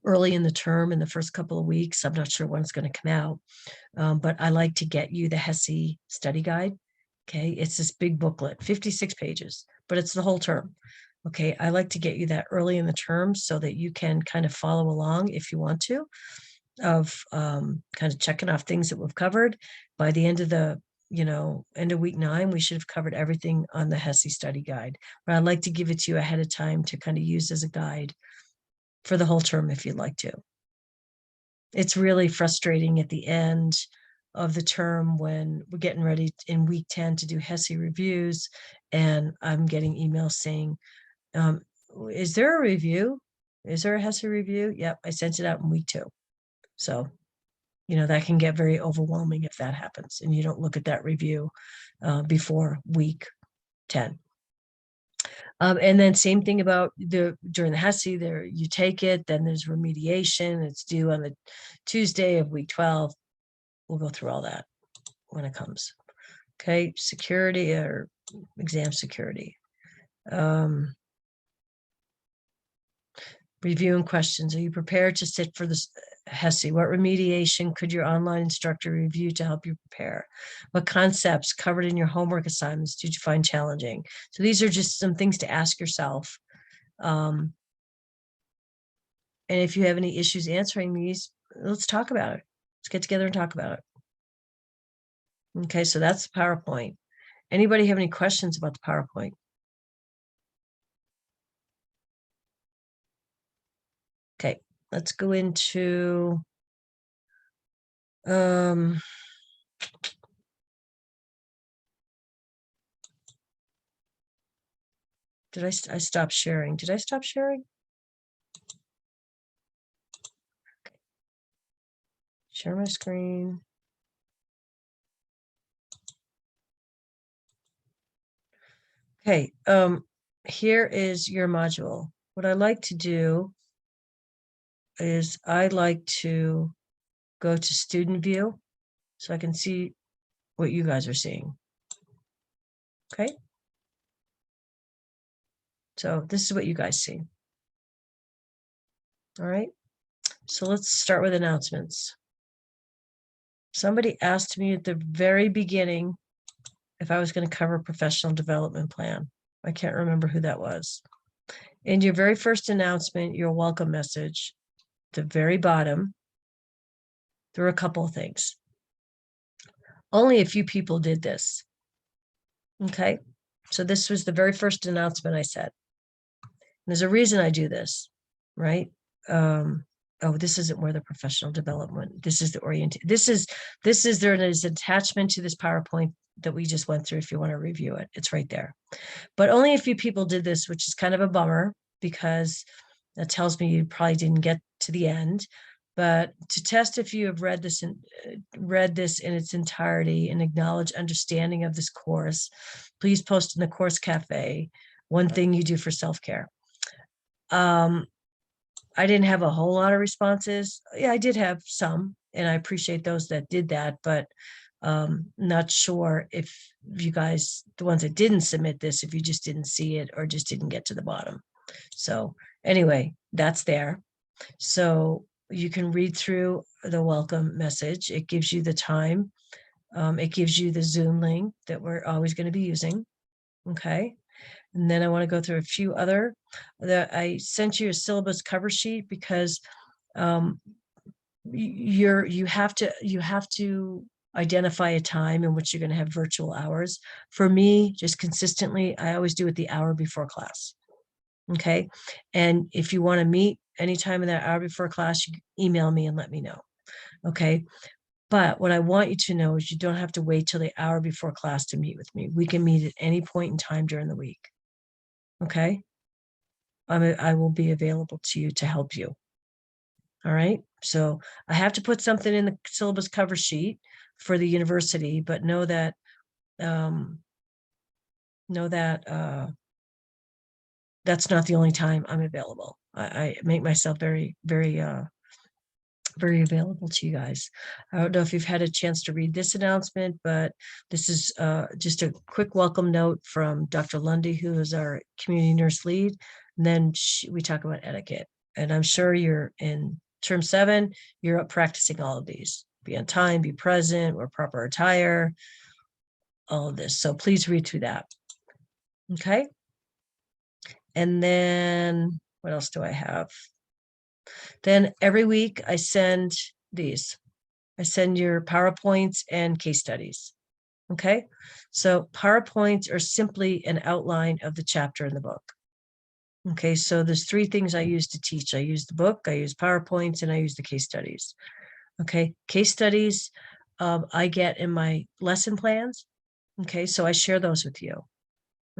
early in the term, in the first couple of weeks, I'm not sure when it's going to come out, but I like to get you the HESI study guide. Okay, it's this big booklet, 56 pages, but it's the whole term. Okay, I like to get you that early in the term so that you can kind of follow along if you want to, of kind of checking off things that we've covered. By the end of the, end of week 9, we should have covered everything on the HESI study guide. But I'd like to give it to you ahead of time to kind of use as a guide for the whole term if you'd like to. It's really frustrating at the end of the term when we're getting ready in week 10 to do HESI reviews, and I'm getting emails saying, is there a review? Is there a HESI review? Yep, I sent it out in week 2. So, that can get very overwhelming if that happens and you don't look at that review before week 10. And then same thing about during the HESI, you take it, then there's remediation. It's due on the Tuesday of week 12. We'll go through all that when it comes. Okay, security or exam security. Reviewing questions. Are you prepared to sit for this HESI? What remediation could your online instructor review to help you prepare? What concepts covered in your homework assignments did you find challenging? So these are just some things to ask yourself. And if you have any issues answering these, let's talk about it. Let's get together and talk about it. Okay, so that's the PowerPoint. Anybody have any questions about the PowerPoint? Okay, let's go into did I stop sharing? Did I stop sharing? Share my screen. Okay, here is your module. What I like to do is I like to go to student view so I can see what you guys are seeing. Okay. So this is what you guys see. All right. So let's start with announcements. Somebody asked me at the very beginning if I was going to cover a professional development plan. I can't remember who that was. In your very first announcement, your welcome message, the very bottom, there were a couple of things. Only a few people did this. Okay. So this was the very first announcement I said. There's a reason I do this, right? Oh, this isn't where the professional development, this is the orientation. There is attachment to this PowerPoint that we just went through if you want to review it. It's right there. But only a few people did this, which is kind of a bummer because that tells me you probably didn't get to the end. But to test if you have read this in its entirety and acknowledge understanding of this course, please post in the course cafe one thing you do for self-care. I didn't have a whole lot of responses. Yeah, I did have some, and I appreciate those that did that, but not sure if you guys, the ones that didn't submit this, if you just didn't see it or just didn't get to the bottom. So anyway, that's there. So you can read through the welcome message. It gives you the time. It gives you the Zoom link that we're always going to be using. Okay. And then I want to go through a few other that I sent you a syllabus cover sheet because you have to identify a time in which you're going to have virtual hours. For me, just consistently, I always do it the hour before class. Okay. And if you want to meet anytime in that hour before class, you email me and let me know. Okay. But what I want you to know is you don't have to wait till the hour before class to meet with me. We can meet at any point in time during the week. Okay. I will be available to you to help you. All right. So I have to put something in the syllabus cover sheet for the university, but know that that's not the only time I'm available. I make myself very, very, very available to you guys. I don't know if you've had a chance to read this announcement, but this is just a quick welcome note from Dr. Lundy, who is our community nurse lead. And then we talk about etiquette. And I'm sure you're in term 7, you're up practicing all of these. Be on time, be present, wear proper attire, all of this. So please read through that. Okay. And then what else do I have? Then every week I send these. I send your PowerPoints and case studies. Okay. So PowerPoints are simply an outline of the chapter in the book. Okay. So there's 3 things I use to teach. I use the book, I use PowerPoints, and I use the case studies. Okay. Case studies I get in my lesson plans. Okay. So I share those with you.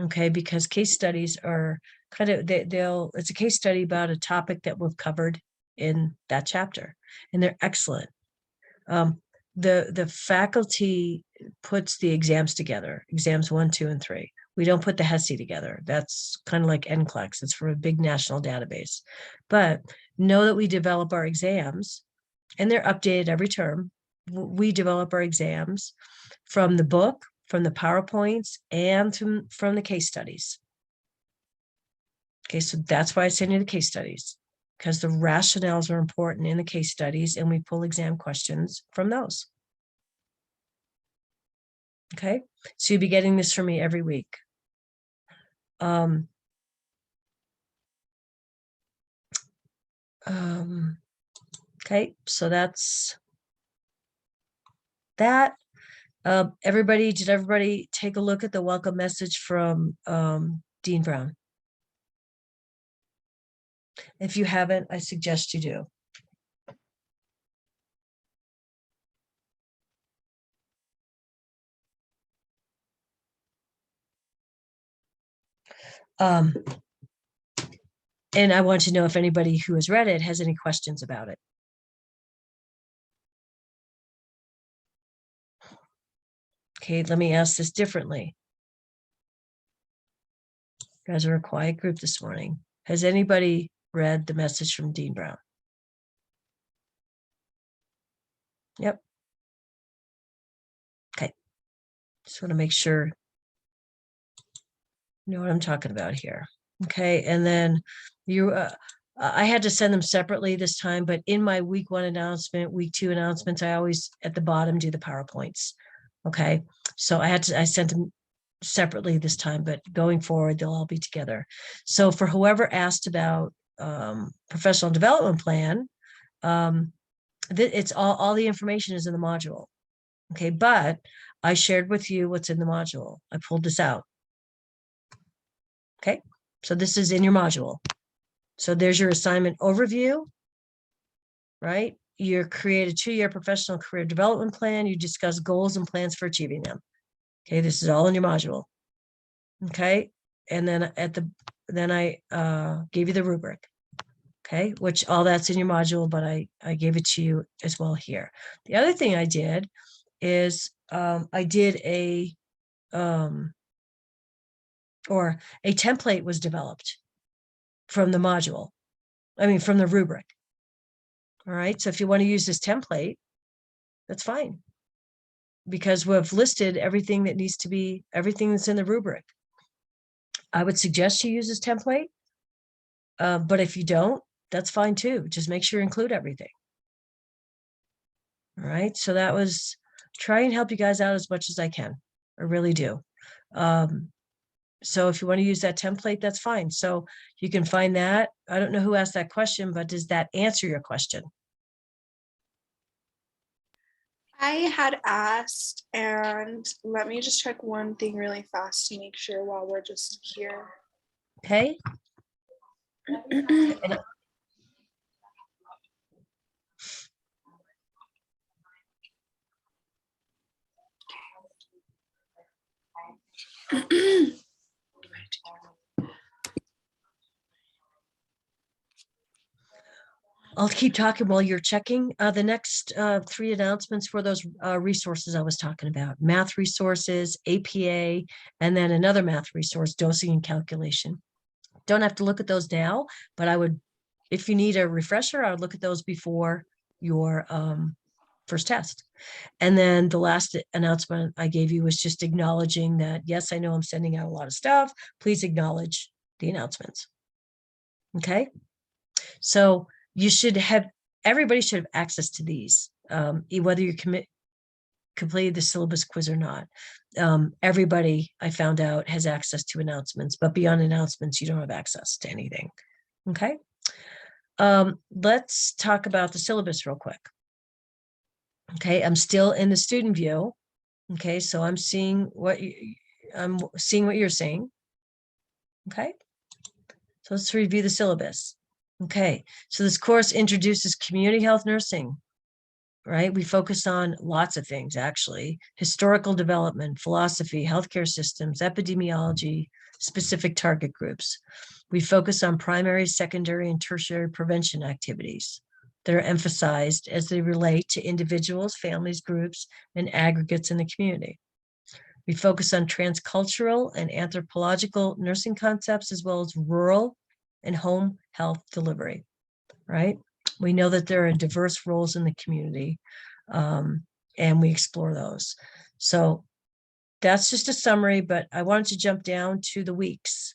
Okay. Because case studies are kind of, it's a case study about a topic that we've covered in that chapter, and they're excellent. The faculty puts the exams together, exams 1, 2, and 3. We don't put the HESI together. That's kind of like NCLEX. It's from a big national database. But know that we develop our exams, and they're updated every term. We develop our exams from the book, from the PowerPoints, and from the case studies. Okay, so that's why I send you the case studies. because the rationales are important in the case studies, and we pull exam questions from those. Okay, so you'll be getting this from me every week. Okay, so that's that. Everybody, did everybody take a look at the welcome message from Dean Brown? If you haven't, I suggest you do. And I want to know if anybody who has read it has any questions about it. Okay, let me ask this differently. You guys are a quiet group this morning. Has anybody read the message from Dean Brown? Yep. Okay. Just want to make sure you know what I'm talking about here. Okay, and then you, I had to send them separately this time, but in my week 1 announcement, week 2 announcements, I always at the bottom do the PowerPoints. Okay, so I sent them separately this time, but going forward, they'll all be together. So for whoever asked about professional development plan, it's all the information is in the module. Okay, but I shared with you what's in the module. I pulled this out. Okay, so this is in your module. So there's your assignment overview, right? You create a 2-year professional career development plan. You discuss goals and plans for achieving them. Okay, this is all in your module. Okay, and then then I gave you the rubric. Okay, which all that's in your module, but I gave it to you as well here. The other thing I did is I did a template was developed from the module. I mean, from the rubric. All right, so if you want to use this template, that's fine. Because we've listed everything that needs to be, everything that's in the rubric. I would suggest you use this template. But if you don't, that's fine too. Just make sure you include everything. All right, so that was, try and help you guys out as much as I can. I really do. So if you want to use that template, that's fine. So you can find that. I don't know who asked that question, but does that answer your question? I had asked, and let me just check one thing really fast to make sure while we're just here. Okay. I'll keep talking while you're checking. The next 3 announcements for those resources I was talking about: math resources, APA, and then another math resource, dosing and calculation. Don't have to look at those now, but I would, if you need a refresher, I would look at those before your first test. And then the last announcement I gave you was just acknowledging that, yes, I know I'm sending out a lot of stuff. Please acknowledge the announcements. Okay, so you should have, everybody should have access to these, whether you completed the syllabus quiz or not. Everybody, I found out, has access to announcements, but beyond announcements, you don't have access to anything. Okay. Let's talk about the syllabus real quick. Okay, I'm still in the student view. Okay, so I'm seeing what you're seeing. Okay, so let's review the syllabus. Okay, so this course introduces community health nursing, right? We focus on lots of things, actually: historical development, philosophy, healthcare systems, epidemiology, specific target groups. We focus on primary, secondary, and tertiary prevention activities that are emphasized as they relate to individuals, families, groups, and aggregates in the community. We focus on transcultural and anthropological nursing concepts, as well as rural and home health delivery, right? We know that there are diverse roles in the community, and we explore those. So that's just a summary, but I wanted to jump down to the weeks,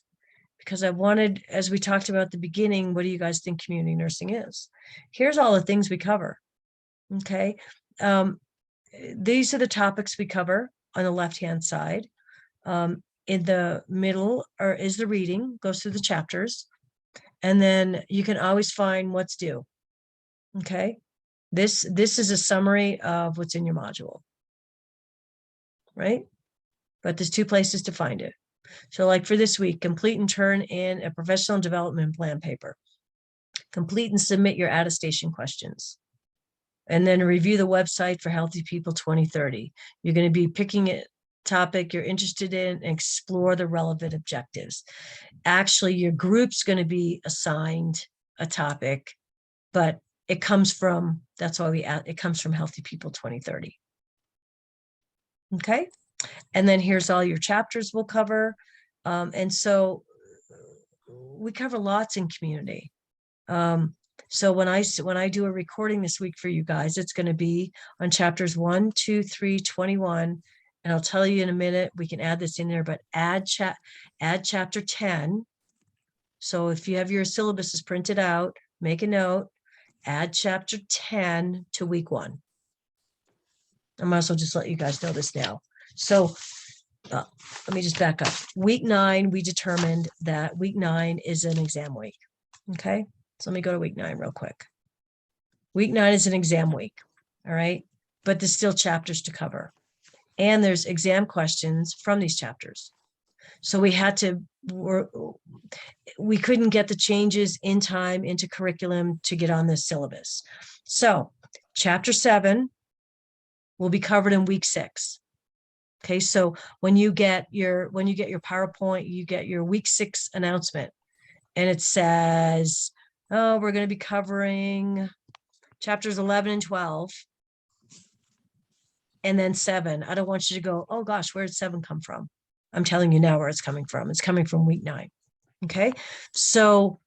because I wanted, as we talked about at the beginning, what do you guys think community nursing is? Here's all the things we cover. Okay. These are the topics we cover on the left-hand side. In the middle is the reading, goes through the chapters. And then you can always find what's due. Okay. This is a summary of what's in your module. Right? But there's two places to find it. So like for this week, complete and turn in a professional development plan paper. Complete and submit your attestation questions. And then review the website for Healthy People 2030. You're going to be picking a topic you're interested in and explore the relevant objectives. Actually, your group's going to be assigned a topic, but it comes from, that's why it comes from Healthy People 2030. Okay. And then here's all your chapters we'll cover. And so we cover lots in community. So when I do a recording this week for you guys, it's going to be on chapters 1, 2, 3, 21. And I'll tell you in a minute, we can add this in there, but add chapter 10. So if you have your syllabuses printed out, make a note, add chapter 10 to week 1. I might as well just let you guys know this now. So let me just back up. Week 9, we determined that week 9 is an exam week. Okay. So let me go to week 9 real quick. Week 9 is an exam week. All right. But there's still chapters to cover. And there's exam questions from these chapters. So we couldn't get the changes in time into curriculum to get on this syllabus. So chapter 7 will be covered in week 6. Okay, so when you get your PowerPoint, you get your week 6 announcement, and it says, oh, we're going to be covering chapters 11 and 12, and then 7. I don't want you to go, oh gosh, where did 7 come from? I'm telling you now where it's coming from. It's coming from week 9. Okay, so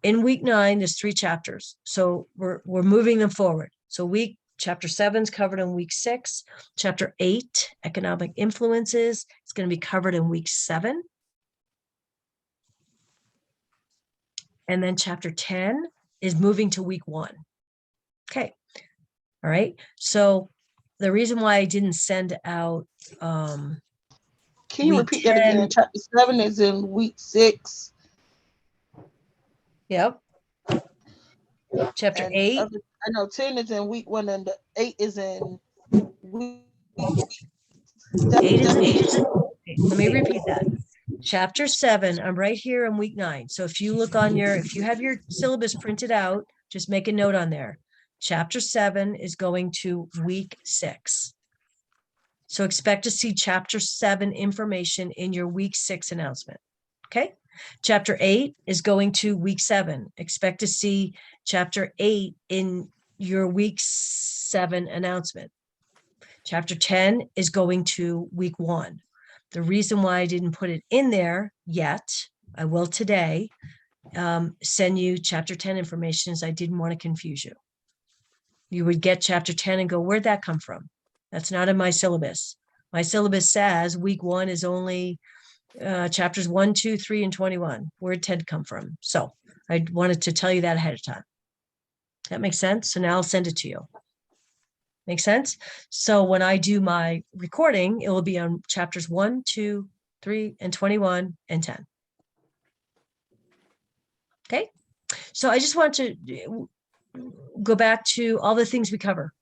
in week 9, there's 3 chapters. So we're moving them forward. So chapter 7 is covered in week 6. Chapter 8, economic influences, is going to be covered in week 7. And then chapter 10 is moving to week 1. Okay. All right. So the reason why I didn't send out Can you week repeat that again? 10. Chapter 7 is in week 6. Yep. Chapter And 8. I know 10 is in week 1 and the 8 is in week 8 is 7. okay, let me repeat that. Chapter 7, I'm right here in week 9. So if you look on if you have your syllabus printed out, just make a note on there. Chapter 7 is going to week 6. So expect to see chapter 7 information in your week 6 announcement. Okay. Chapter 8 is going to week 7. Expect to see chapter 8 in your week 7 announcement. Chapter 10 is going to week 1. The reason why I didn't put it in there yet, I will today, send you chapter 10 information, as I didn't want to confuse you. You would get chapter 10 and go, where'd that come from? That's not in my syllabus. My syllabus says week 1 is only chapters 1, 2, 3, and 21. Where'd 10 come from? So I wanted to tell you that ahead of time. That makes sense? So now I'll send it to you. Make sense? So when I do my recording, it will be on chapters 1, 2, 3, and 21, and 10. Okay. So I just want to go back to all the things we cover.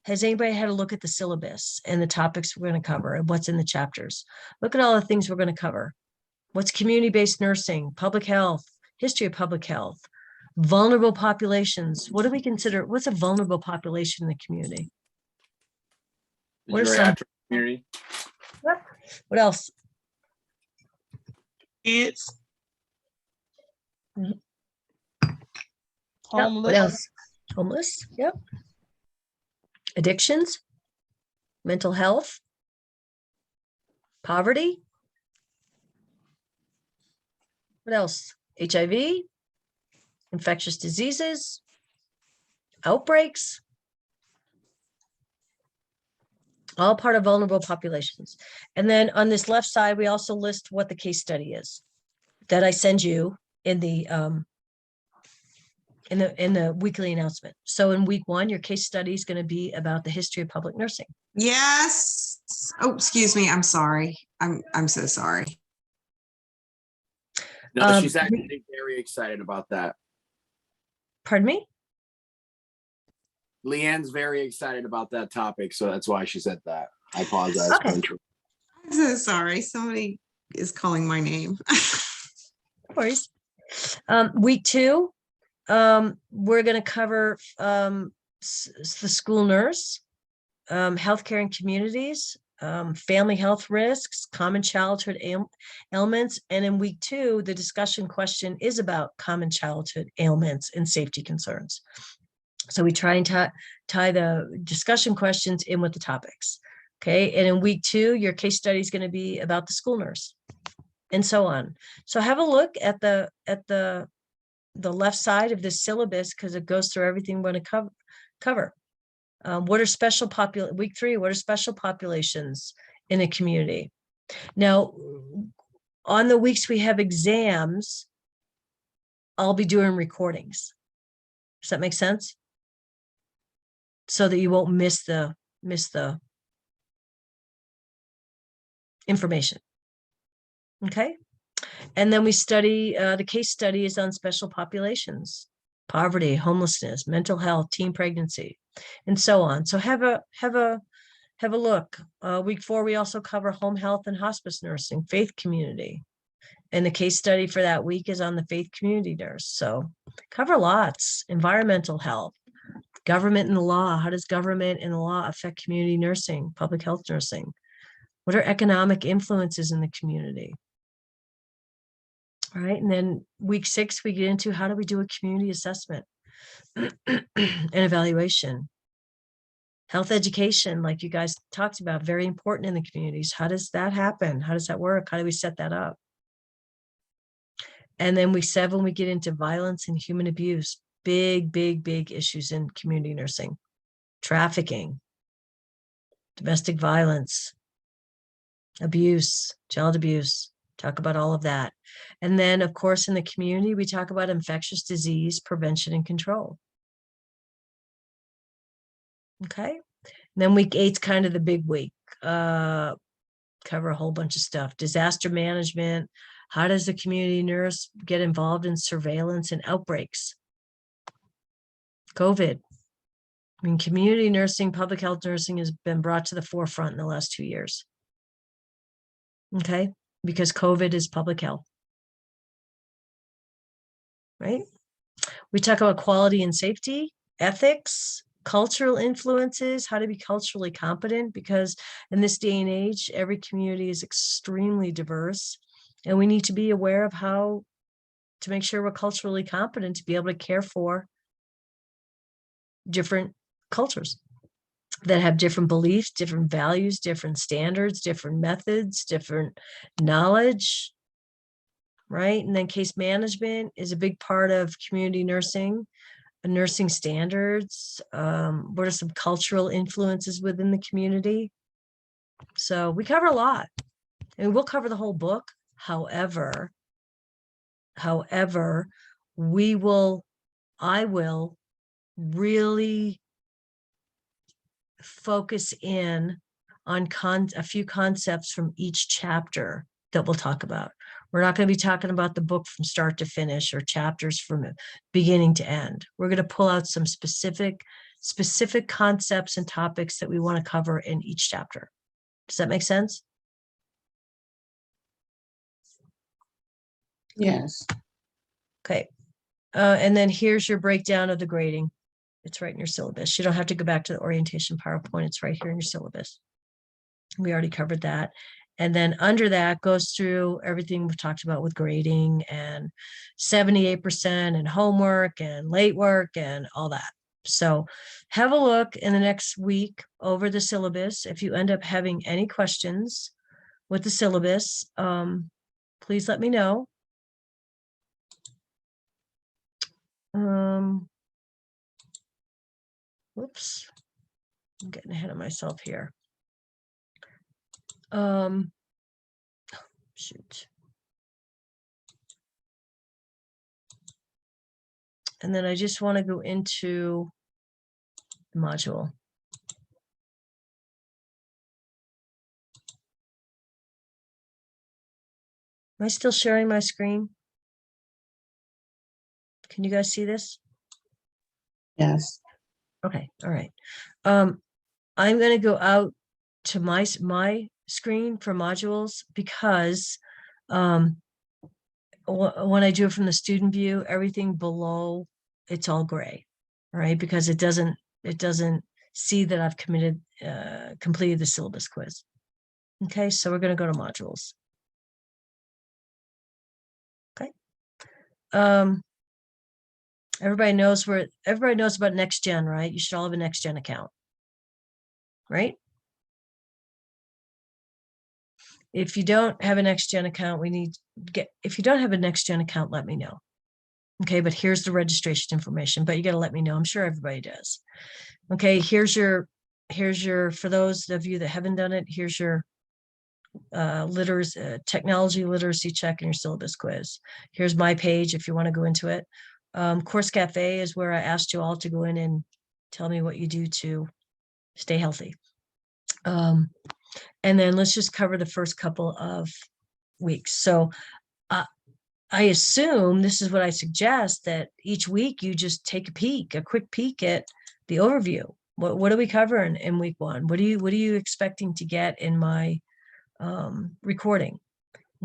Has anybody had a look at the syllabus and the topics we're going to cover and what's in the chapters? Look at all the things we're going to cover. What's community-based nursing, public health, history of public health, vulnerable populations. What do we consider? What's a vulnerable population in the community? What are some community? What else? Kids, Yep. Homeless. What else? Homeless. Yep. Addictions, mental health, poverty. What else? HIV, infectious diseases, outbreaks. All part of vulnerable populations. And then on this left side, we also list what the case study is. that I send you in the weekly announcment. So in week 1, your case study is going to be about the history of public nursing. Yes. Oh, excuse me. I'm sorry. I'm so sorry. No, she's actually very excited about that. Pardon me? Leanne's very excited about that topic, so that's why she said that. I apologize. Okay. For interrupting. I'm so sorry. Somebody is calling my name. No worries. Week 2, we're going to cover the school nurse, healthcare and communities, family health risks, common childhood ailments. And in week 2, the discussion question is about common childhood ailments and safety concerns. So we try and tie the discussion questions in with the topics. Okay. And in week 2, your case study is going to be about the school nurse and so on. So have a look at the left side of the syllabus, because it goes through everything we're going to cover. What are week 3, what are special populations in a community? Now, on the weeks we have exams, I'll be doing recordings. Does that make sense? So that you won't miss the information. Okay. And then we study, the case study is on special populations, poverty, homelessness, mental health, teen pregnancy, and so on. So have a look. Week 4, we also cover home health and hospice nursing, faith community. And the case study for that week is on the faith community nurse. So cover lots. Environmental health, government and the law. How does government and the law affect community nursing, public health nursing? What are economic influences in the community? All right. And then week 6, we get into how do we do a community assessment and evaluation. Health education, like you guys talked about, very important in the communities. How does that happen? How does that work? How do we set that up? And then week 7, we get into violence and human abuse. Big issues in community nursing. Trafficking, domestic violence, abuse, child abuse. Talk about all of that. And then, of course, in the community, we talk about infectious disease prevention and control. Okay. And then week 8's kind of the big week. Cover a whole bunch of stuff. Disaster management. How does the community nurse get involved in surveillance and outbreaks? COVID. I mean, community nursing, public health nursing has been brought to the forefront in the last 2 years. Okay. Because COVID is public health. Right? We talk about quality and safety, ethics, cultural influences, how to be culturally competent, because in this day and age, every community is extremely diverse, and we need to be aware of how to make sure we're culturally competent to be able to care for different cultures that have different beliefs, different values, different standards, different methods, different knowledge, right? And then case management is a big part of community nursing. Nursing standards, what are some cultural influences within the community? So we cover a lot, and we'll cover the whole book. However, I will really focus in on a few concepts from each chapter that we'll talk about. We're not going to be talking about the book from start to finish or chapters from beginning to end. We're going to pull out some specific concepts and topics that we want to cover in each chapter. Does that make sense? Yes. Okay. And then here's your breakdown of the grading. It's right in your syllabus. You don't have to go back to the orientation PowerPoint. It's right here in your syllabus. We already covered that. And then under that goes through everything we've talked about with grading and 78% and homework and late work and all that. So have a look in the next week over the syllabus. If you end up having any questions with the syllabus, please let me know. Whoops, I'm getting ahead of myself here. Shoot. And then I just want to go into the module. Am I still sharing my screen? Can you guys see this? Yes. Okay, all right. I'm going to go out to my screen for modules because when I do it from the student view, everything below, it's all gray, all right? Because it doesn't see that I've completed the syllabus quiz. Okay, so we're going to go to modules. Okay. Everybody knows about Next Gen, right? You should all have a Next Gen account, right? If you don't have a Next Gen account, if you don't have a Next Gen account, let me know. Okay, but here's the registration information, but you got to let me know. I'm sure everybody does. Okay, here's your, for those of you that haven't done it, here's your technology literacy check and your syllabus quiz. Here's my page if you want to go into it. Course Cafe is where I asked you all to go in and tell me what you do to stay healthy. And then let's just cover the first couple of weeks. So I assume, this is what I suggest, that each week you just take a quick peek at the overview. What are we covering in week 1? What are you expecting to get in my recording?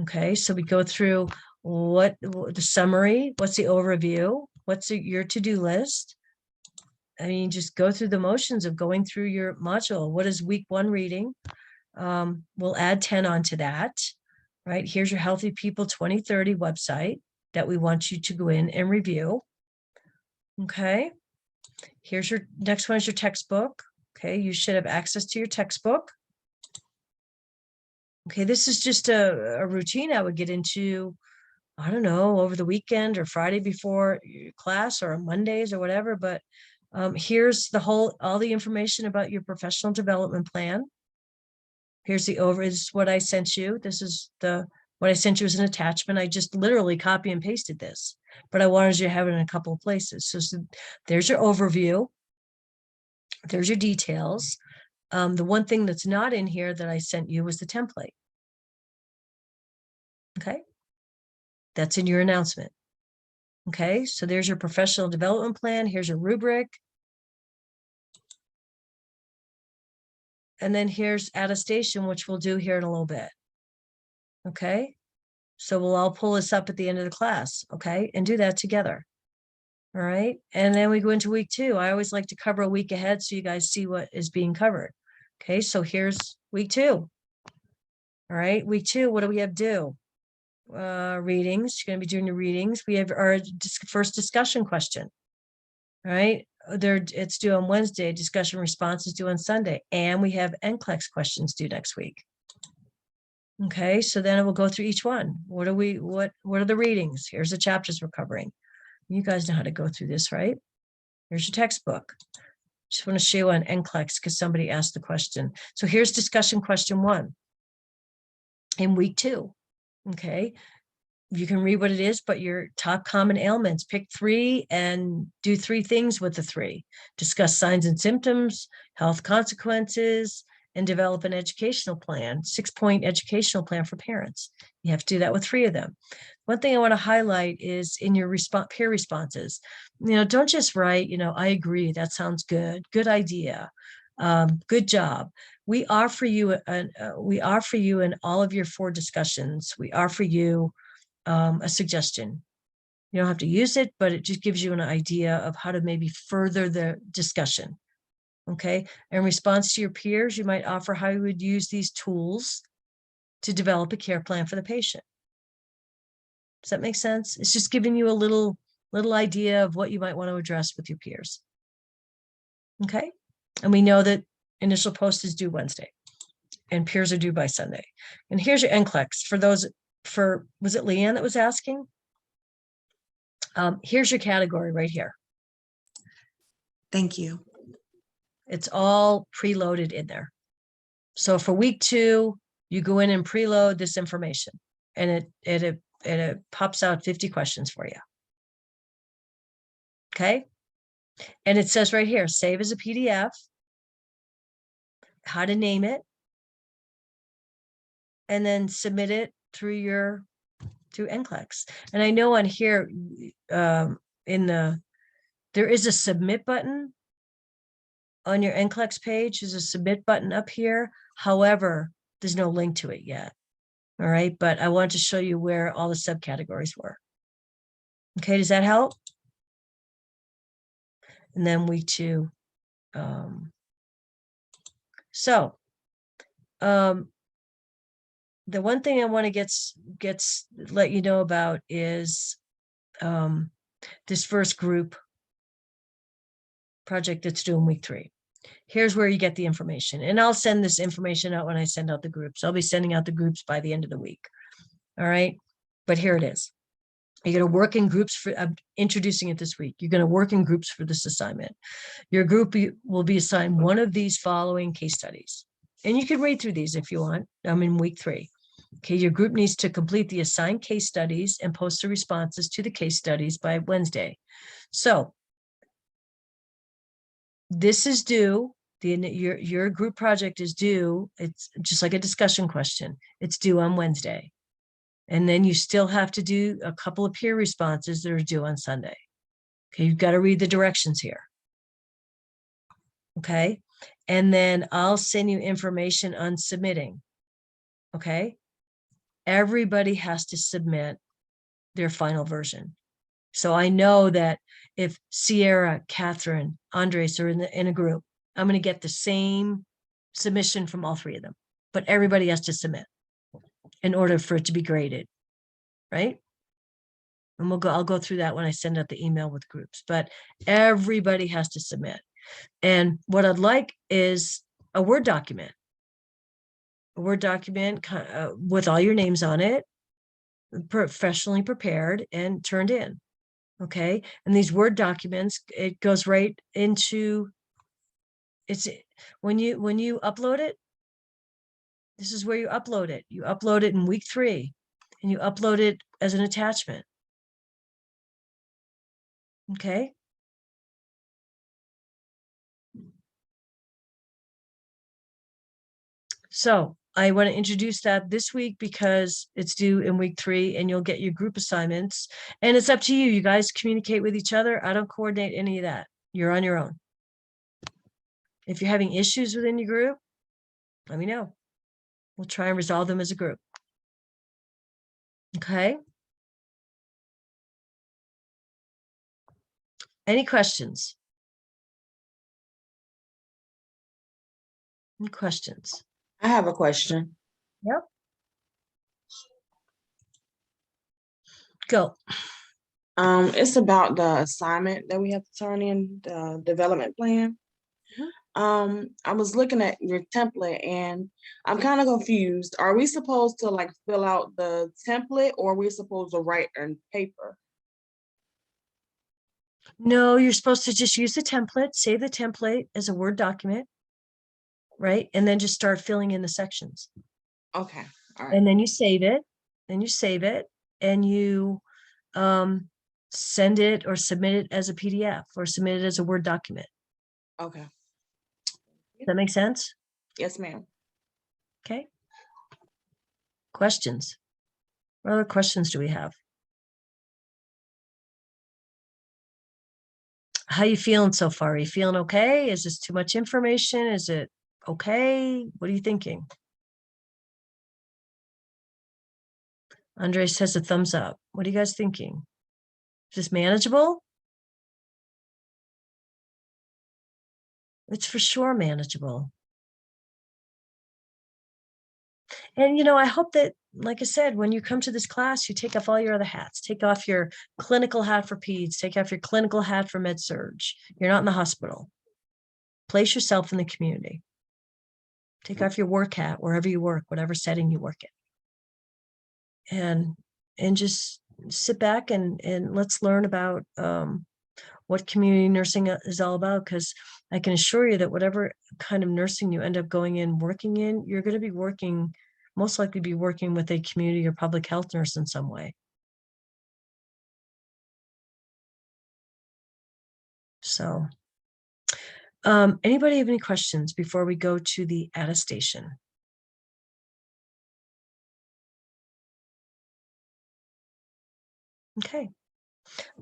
Okay, so we go through what the summary, what's the overview, what's your to-do list. I mean, just go through the motions of going through your module. What is week 1 reading? We'll add 10 onto that, right? Here's your Healthy People 2030 website that we want you to go in and review. Okay. Here's your next one is your textbook. Okay. You should have access to your textbook. Okay. This is just a routine I would get into, I don't know, over the weekend or Friday before your class or Mondays or whatever. But here's all the information about your professional development plan. Here's this is what I sent you. This is what I sent you as an attachment. I just literally copy and pasted this, but I wanted you to have it in a couple of places. So there's your overview. There's your details. The one thing that's not in here that I sent you was the template. Okay. That's in your announcement. Okay. So there's your professional development plan. Here's your rubric. And then here's attestation, which we'll do here in a little bit. Okay. So we'll all pull this up at the end of the class. Okay. And do that together. All right. And then we go into week 2. I always like to cover a week ahead so you guys see what is being covered. Okay. So here's week 2. All right. Week 2, what do we have due? Readings. You're going to be doing your readings. We have our first discussion question. All right. It's due on Wednesday. Discussion response is due on Sunday. And we have NCLEX questions due next week. Okay, so then we'll go through each one. What are the readings? Here's the chapters we're covering. You guys know how to go through this, right? Here's your textbook. Just want to show you on NCLEX because somebody asked the question. So here's discussion question 1 in week 2. Okay, you can read what it is, but your top common ailments, pick 3 and do 3 things with the 3. Discuss signs and symptoms, health consequences, and develop an educational plan, 6-point educational plan for parents. You have to do that with 3 of them. One thing I want to highlight is in your peer responses, don't just write, I agree, that sounds good, good idea, good job. We offer you in all of your 4 discussions, we offer you a suggestion. You don't have to use it, but it just gives you an idea of how to maybe further the discussion. Okay. In response to your peers, you might offer how you would use these tools to develop a care plan for the patient. Does that make sense? It's just giving you a little idea of what you might want to address with your peers. Okay. And we know that initial post is due Wednesday and peers are due by Sunday. And here's your NCLEX was it Leanne that was asking? Here's your category right here. Thank you. It's all preloaded in there. So for week 2, you go in and preload this information and it pops out 50 questions for you. Okay. And it says right here, save as a PDF, how to name it, and then submit it through NCLEX. And I know on here, there is a submit button on your NCLEX page. There's a submit button up here. However, there's no link to it yet. All right, but I wanted to show you where all the subcategories were. Okay, does that help? And then week 2. The one thing I want to let you know about is this first group project that's due in week 3. Here's where you get the information, and I'll send this information out when I send out the groups. I'll be sending out the groups by the end of the week. All right, but here it is. You're going to work in groups for, I'm introducing it this week. You're going to work in groups for this assignment. Your group will be assigned one of these following case studies. And you can read through these if you want. I'm in week 3. Okay, your group needs to complete the assigned case studies and post the responses to the case studies by Wednesday. So this is due, your group project is due, it's just like a discussion question. It's due on Wednesday. And then you still have to do a couple of peer responses that are due on Sunday. Okay, you've got to read the directions here. Okay, and then I'll send you information on submitting. Okay, everybody has to submit their final version. So I know that if Sierra, Catherine, Andres are in a group, I'm going to get the same submission from all 3 of them, but everybody has to submit in order for it to be graded, right? And I'll go through that when I send out the email with groups, but everybody has to submit. And what I'd like is a Word document, with all your names on it, professionally prepared and turned in. Okay. And these Word documents, it goes right into, when you upload it, this is where you upload it. You upload it in week 3 and you upload it as an attachment. Okay. So I want to introduce that this week because it's due in week 3 and you'll get your group assignments, and it's up to you. You guys communicate with each other. I don't coordinate any of that. You're on your own. If you're having issues within your group, let me know. We'll try and resolve them as a group. Okay. Any questions? Any questions? I have a question. Yep. Go. It's about the assignment that we have to turn in, the development plan. I was looking at your template and I'm kind of confused. Are we supposed to like fill out the template or are we supposed to write on paper? No, you're supposed to just use the template, save the template as a Word document, right? And then just start filling in the sections. Okay, all right. And then you save it, and you send it or submit it as a PDF or submit it as a Word document. Okay. Does that make sense? Yes, ma'am. Okay. Questions? What other questions do we have? How you feeling so far? Are you feeling okay? Is this too much information? Is it okay? What are you thinking? Andres says a thumbs up. What are you guys thinking? Is this manageable? It's for sure manageable. And, I hope that, like I said, when you come to this class, you take off all your other hats. Take off your clinical hat for peds. Take off your clinical hat for med surge. You're not in the hospital. Place yourself in the community. Take off your work hat wherever you work, whatever setting you work in. And just sit back and let's learn about what community nursing is all about, because I can assure you that whatever kind of nursing you end up going in, working in, you're going to be most likely be working with a community or public health nurse in some way. So, anybody have any questions before we go to the attestation? Okay.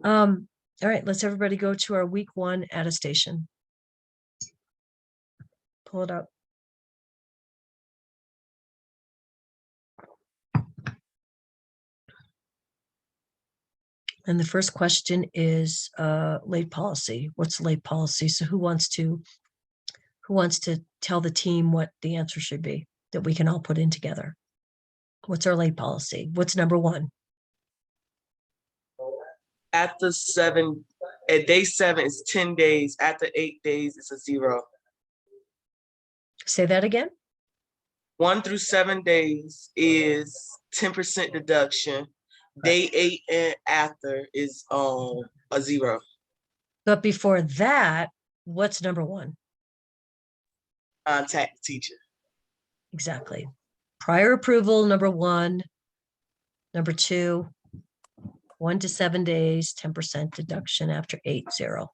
All right, let's everybody go to our week 1 attestation. Pull it up. And the first question is late policy. What's late policy? So who wants to tell the team what the answer should be that we can all put in together? What's our late policy? What's number 1? At day 7 is 10 days. After 8 days, it's a 0. Say that again. 1 through 7 days is 10% deduction. Day 8 and after is a 0. But before that, what's number 1? Contact the teacher. Exactly. Prior approval, number 1. Number 2, 1 to 7 days, 10% deduction after 8, 0.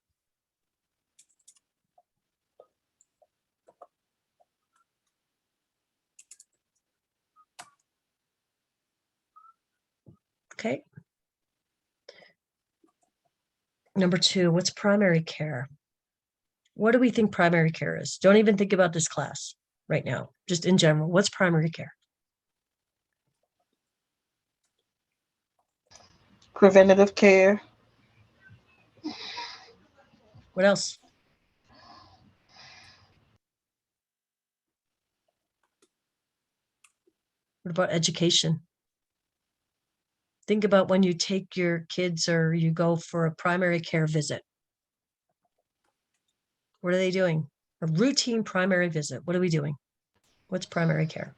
Okay. Number 2, what's primary care? What do we think primary care is? Don't even think about this class right now. Just in general, what's primary care? Preventative care. What else? What about education? Think about when you take your kids or you go for a primary care visit. What are they doing? A routine primary visit. What are we doing? What's primary care?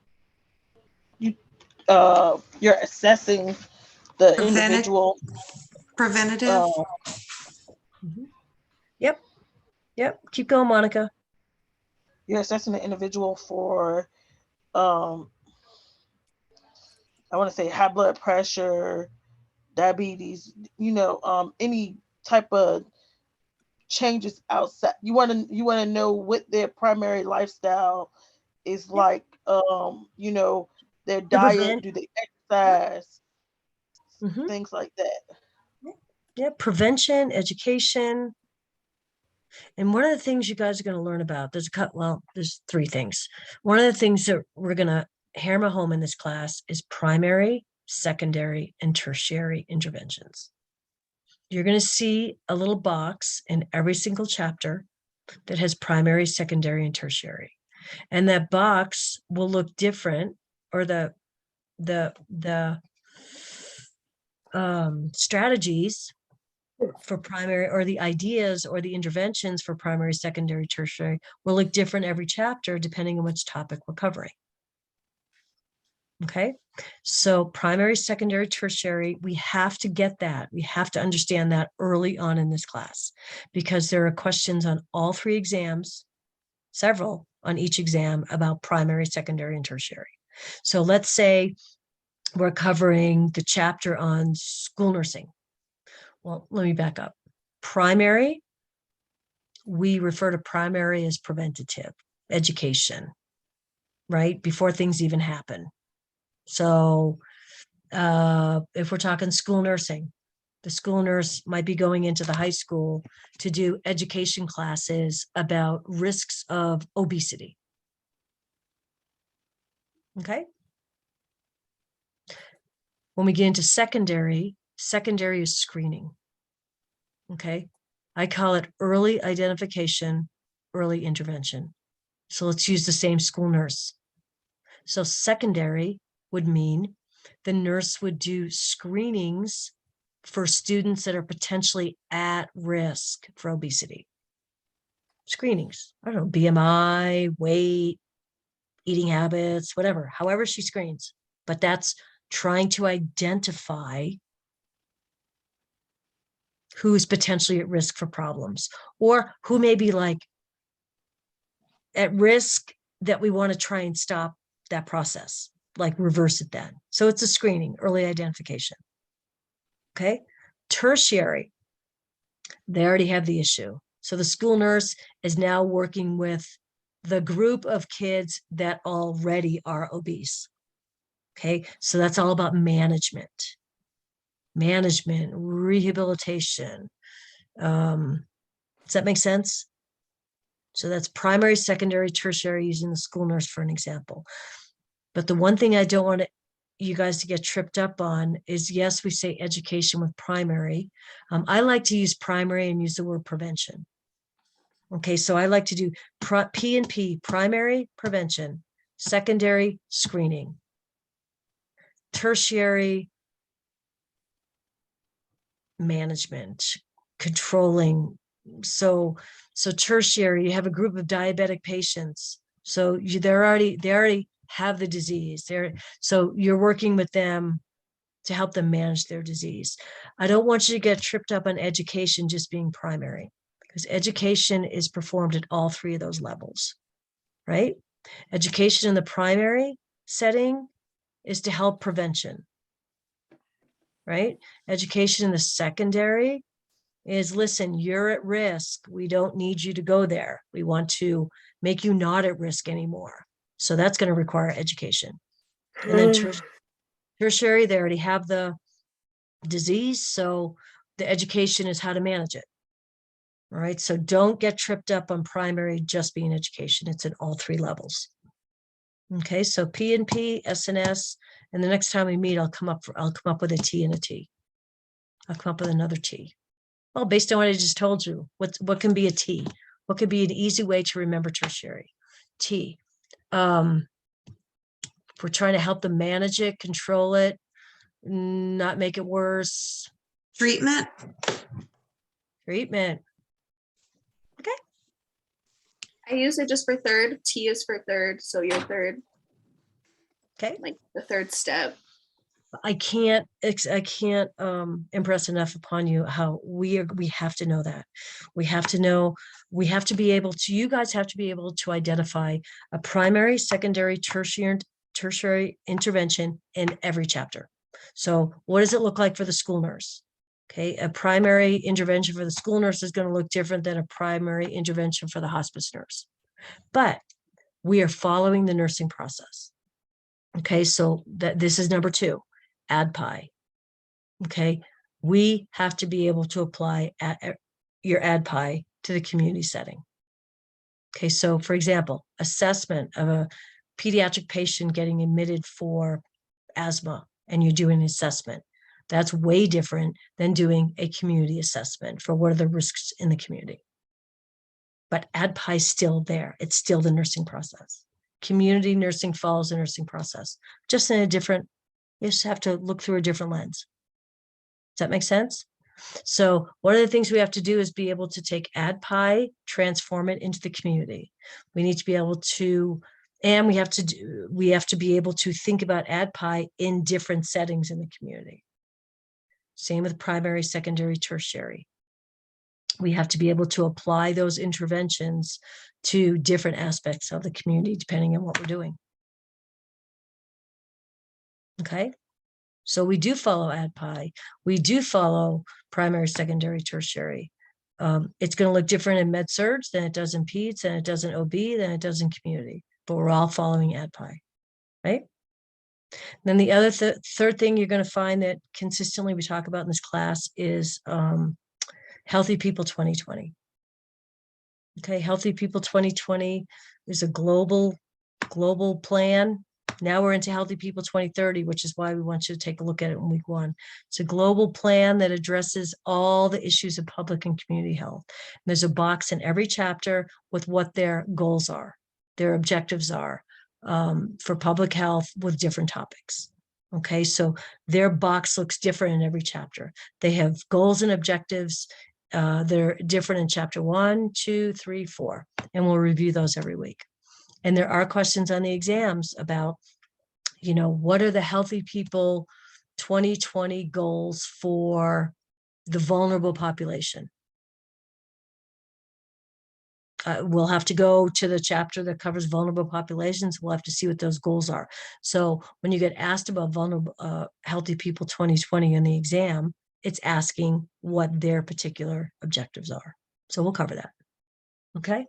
You're assessing the individual. Preventative. Mhm. Yep. Keep going, Monica. You're assessing the individual for, I want to say high blood pressure, diabetes, any type of changes outside. You want to know what their primary lifestyle is like, their diet, prevent- do they exercise, Mhm. things like that. Yeah, prevention, education. And one of the things you guys are going to learn about, there's 3 things. One of the things that we're going to hammer home in this class is primary, secondary, and tertiary interventions. You're going to see a little box in every single chapter that has primary, secondary, and tertiary. And that box will look different, or the strategies for primary, or the ideas or the interventions for primary, secondary, tertiary will look different every chapter depending on which topic we're covering. Okay, so primary, secondary, tertiary, we have to get that. We have to understand that early on in this class, because there are questions on all 3 exams, several on each exam, about primary, secondary, and tertiary. So let's say we're covering the chapter on school nursing. Well, let me back up. Primary, we refer to primary as preventative education, right? Before things even happen. So if we're talking school nursing, the school nurse might be going into the high school to do education classes about risks of obesity. Okay. When we get into secondary is screening. Okay. I call it early identification, early intervention. So let's use the same school nurse. So secondary would mean the nurse would do screenings for students that are potentially at risk for obesity. Screenings, I don't know, BMI, weight, eating habits, whatever, however she screens. But that's trying to identify who's potentially at risk for problems, or who may be like at risk that we want to try and stop that process, like reverse it then. So it's a screening, early identification. Okay. Tertiary, they already have the issue. So the school nurse is now working with the group of kids that already are obese. Okay, so that's all about management, rehabilitation. Does that make sense? So that's primary, secondary, tertiary, using the school nurse for an example. But the one thing I don't want you guys to get tripped up on is, yes, we say education with primary. I like to use primary and use the word prevention. Okay, so I like to do P&P, primary prevention, secondary screening, tertiary management, controlling. So tertiary, you have a group of diabetic patients. So they already have the disease. So you're working with them to help them manage their disease. I don't want you to get tripped up on education just being primary, because education is performed at all three of those levels, right? Education in the primary setting is to help prevention, right? Education in the secondary is, listen, you're at risk. We don't need you to go there. We want to make you not at risk anymore. So that's going to require education. And then tertiary, they already have the disease. So the education is how to manage it. All right. So don't get tripped up on primary just being education. It's in all three levels. Okay. So P&P, SNS, and the next time we meet, I'll come up with a T and a T. I'll come up with another T. Well, based on what I just told you, what can be a T? What could be an easy way to remember tertiary? T. If we're trying to help them manage it, control it, not make it worse. Treatment. Treatment. Okay. I use it just for third. T is for third. So your third. Okay. Like the third step. I can't impress enough upon you how we have to know that. We have to be able to, you guys have to be able to identify a primary, secondary, tertiary intervention in every chapter. So what does it look like for the school nurse? Okay, a primary intervention for the school nurse is going to look different than a primary intervention for the hospice nurse. But we are following the nursing process. Okay, so this is number 2. ADPI. Okay, we have to be able to apply your ADPI to the community setting. Okay, so for example, assessment of a pediatric patient getting admitted for asthma, and you do an assessment. That's way different than doing a community assessment for what are the risks in the community. But ADPI is still there. It's still the nursing process. Community nursing follows the nursing process, just in a different, you just have to look through a different lens. Does that make sense? So one of the things we have to do is be able to take ADPI, transform it into the community. We need to be able to, and we have to be able to think about ADPI in different settings in the community. Same with primary, secondary, tertiary. We have to be able to apply those interventions to different aspects of the community, depending on what we're doing. Okay, so we do follow ADPI. We do follow primary, secondary, tertiary. It's going to look different in med-surg than it does in peds, than it does in OB, than it does in community, but we're all following ADPI, right? Then the other third thing you're going to find that consistently we talk about in this class is Healthy People 2020. Okay, Healthy People 2020 is a global plan. Now we're into Healthy People 2030, which is why we want you to take a look at it in week 1. It's a global plan that addresses all the issues of public and community health. And there's a box in every chapter with what their goals are, their objectives are for public health with different topics. Okay, so their box looks different in every chapter. They have goals and objectives. They're different in chapter 1, 2, 3, 4, and we'll review those every week. And there are questions on the exams about, what are the Healthy People 2020 goals for the vulnerable population? We'll have to go to the chapter that covers vulnerable populations. We'll have to see what those goals are. So when you get asked about vulnerable Healthy People 2020 in the exam, it's asking what their particular objectives are. So we'll cover that. Okay.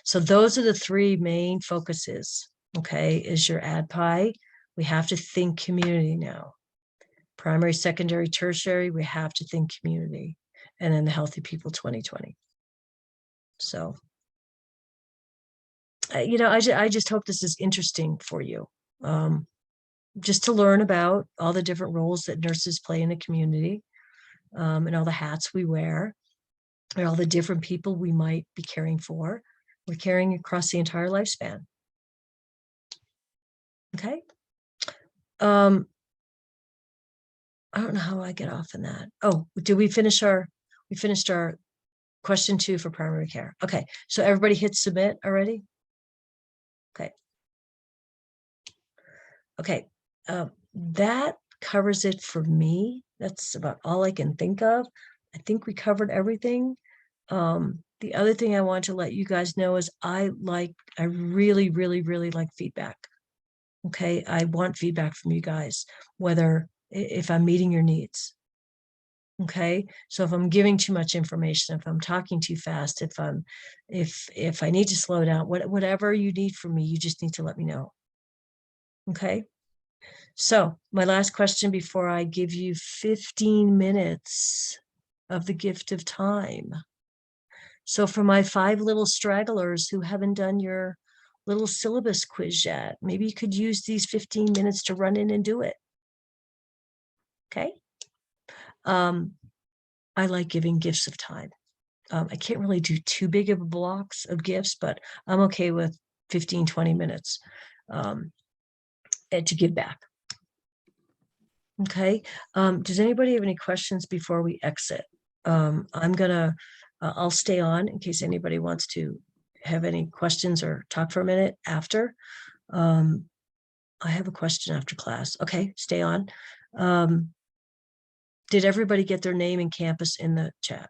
So those are the three main focuses. Okay. Is your ADPI. We have to think community now. Primary, secondary, tertiary, we have to think community. And then the Healthy People 2020. So, I just hope this is interesting for you. Just to learn about all the different roles that nurses play in the community, and all the hats we wear, and all the different people we might be caring for. We're caring across the entire lifespan. Okay. I don't know how I get off on that. Oh, did we finished our question 2 for primary care? Okay, so everybody hit submit already? Okay. Okay, that covers it for me. That's about all I can think of. I think we covered everything. The other thing I want to let you guys know is I really, really, really like feedback. Okay, I want feedback from you guys, whether if I'm meeting your needs. Okay, so if I'm giving too much information, if I'm talking too fast, if I need to slow down, whatever you need from me, you just need to let me know. Okay, so my last question before I give you 15 minutes of the gift of time. So for my 5 little stragglers who haven't done your little syllabus quiz yet, maybe you could use these 15 minutes to run in and do it. Okay. I like giving gifts of time. I can't really do too big of blocks of gifts, but I'm okay with 15, 20 minutes to give back. Okay. Does anybody have any questions before we exit? I'll stay on in case anybody wants to have any questions or talk for a minute after. I have a question after class. Okay, stay on. Did everybody get their name and campus in the chat?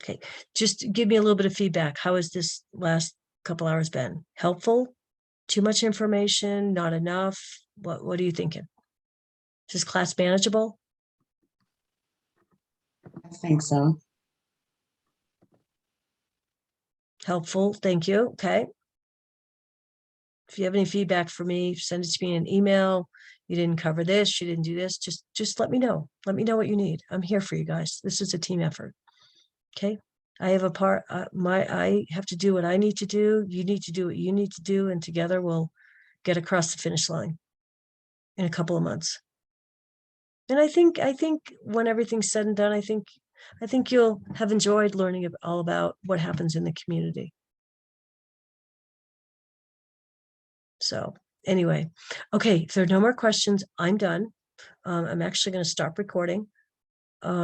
Okay, just give me a little bit of feedback. How has this last couple hours been? Helpful? Too much information? Not enough? What are you thinking? Is this class manageable? I think so. Helpful, thank you. Okay. If you have any feedback for me, send it to me in an email. You didn't cover this, you didn't do this, just let me know. Let me know what you need. I'm here for you guys. This is a team effort. Okay. I have a part, I have to do what I need to do. You need to do what you need to do. And together we'll get across the finish line in a couple of months. And I think when everything's said and done, I think you'll have enjoyed learning all about what happens in the community. So anyway, okay, if there are no more questions, I'm done. I'm actually going to stop recording.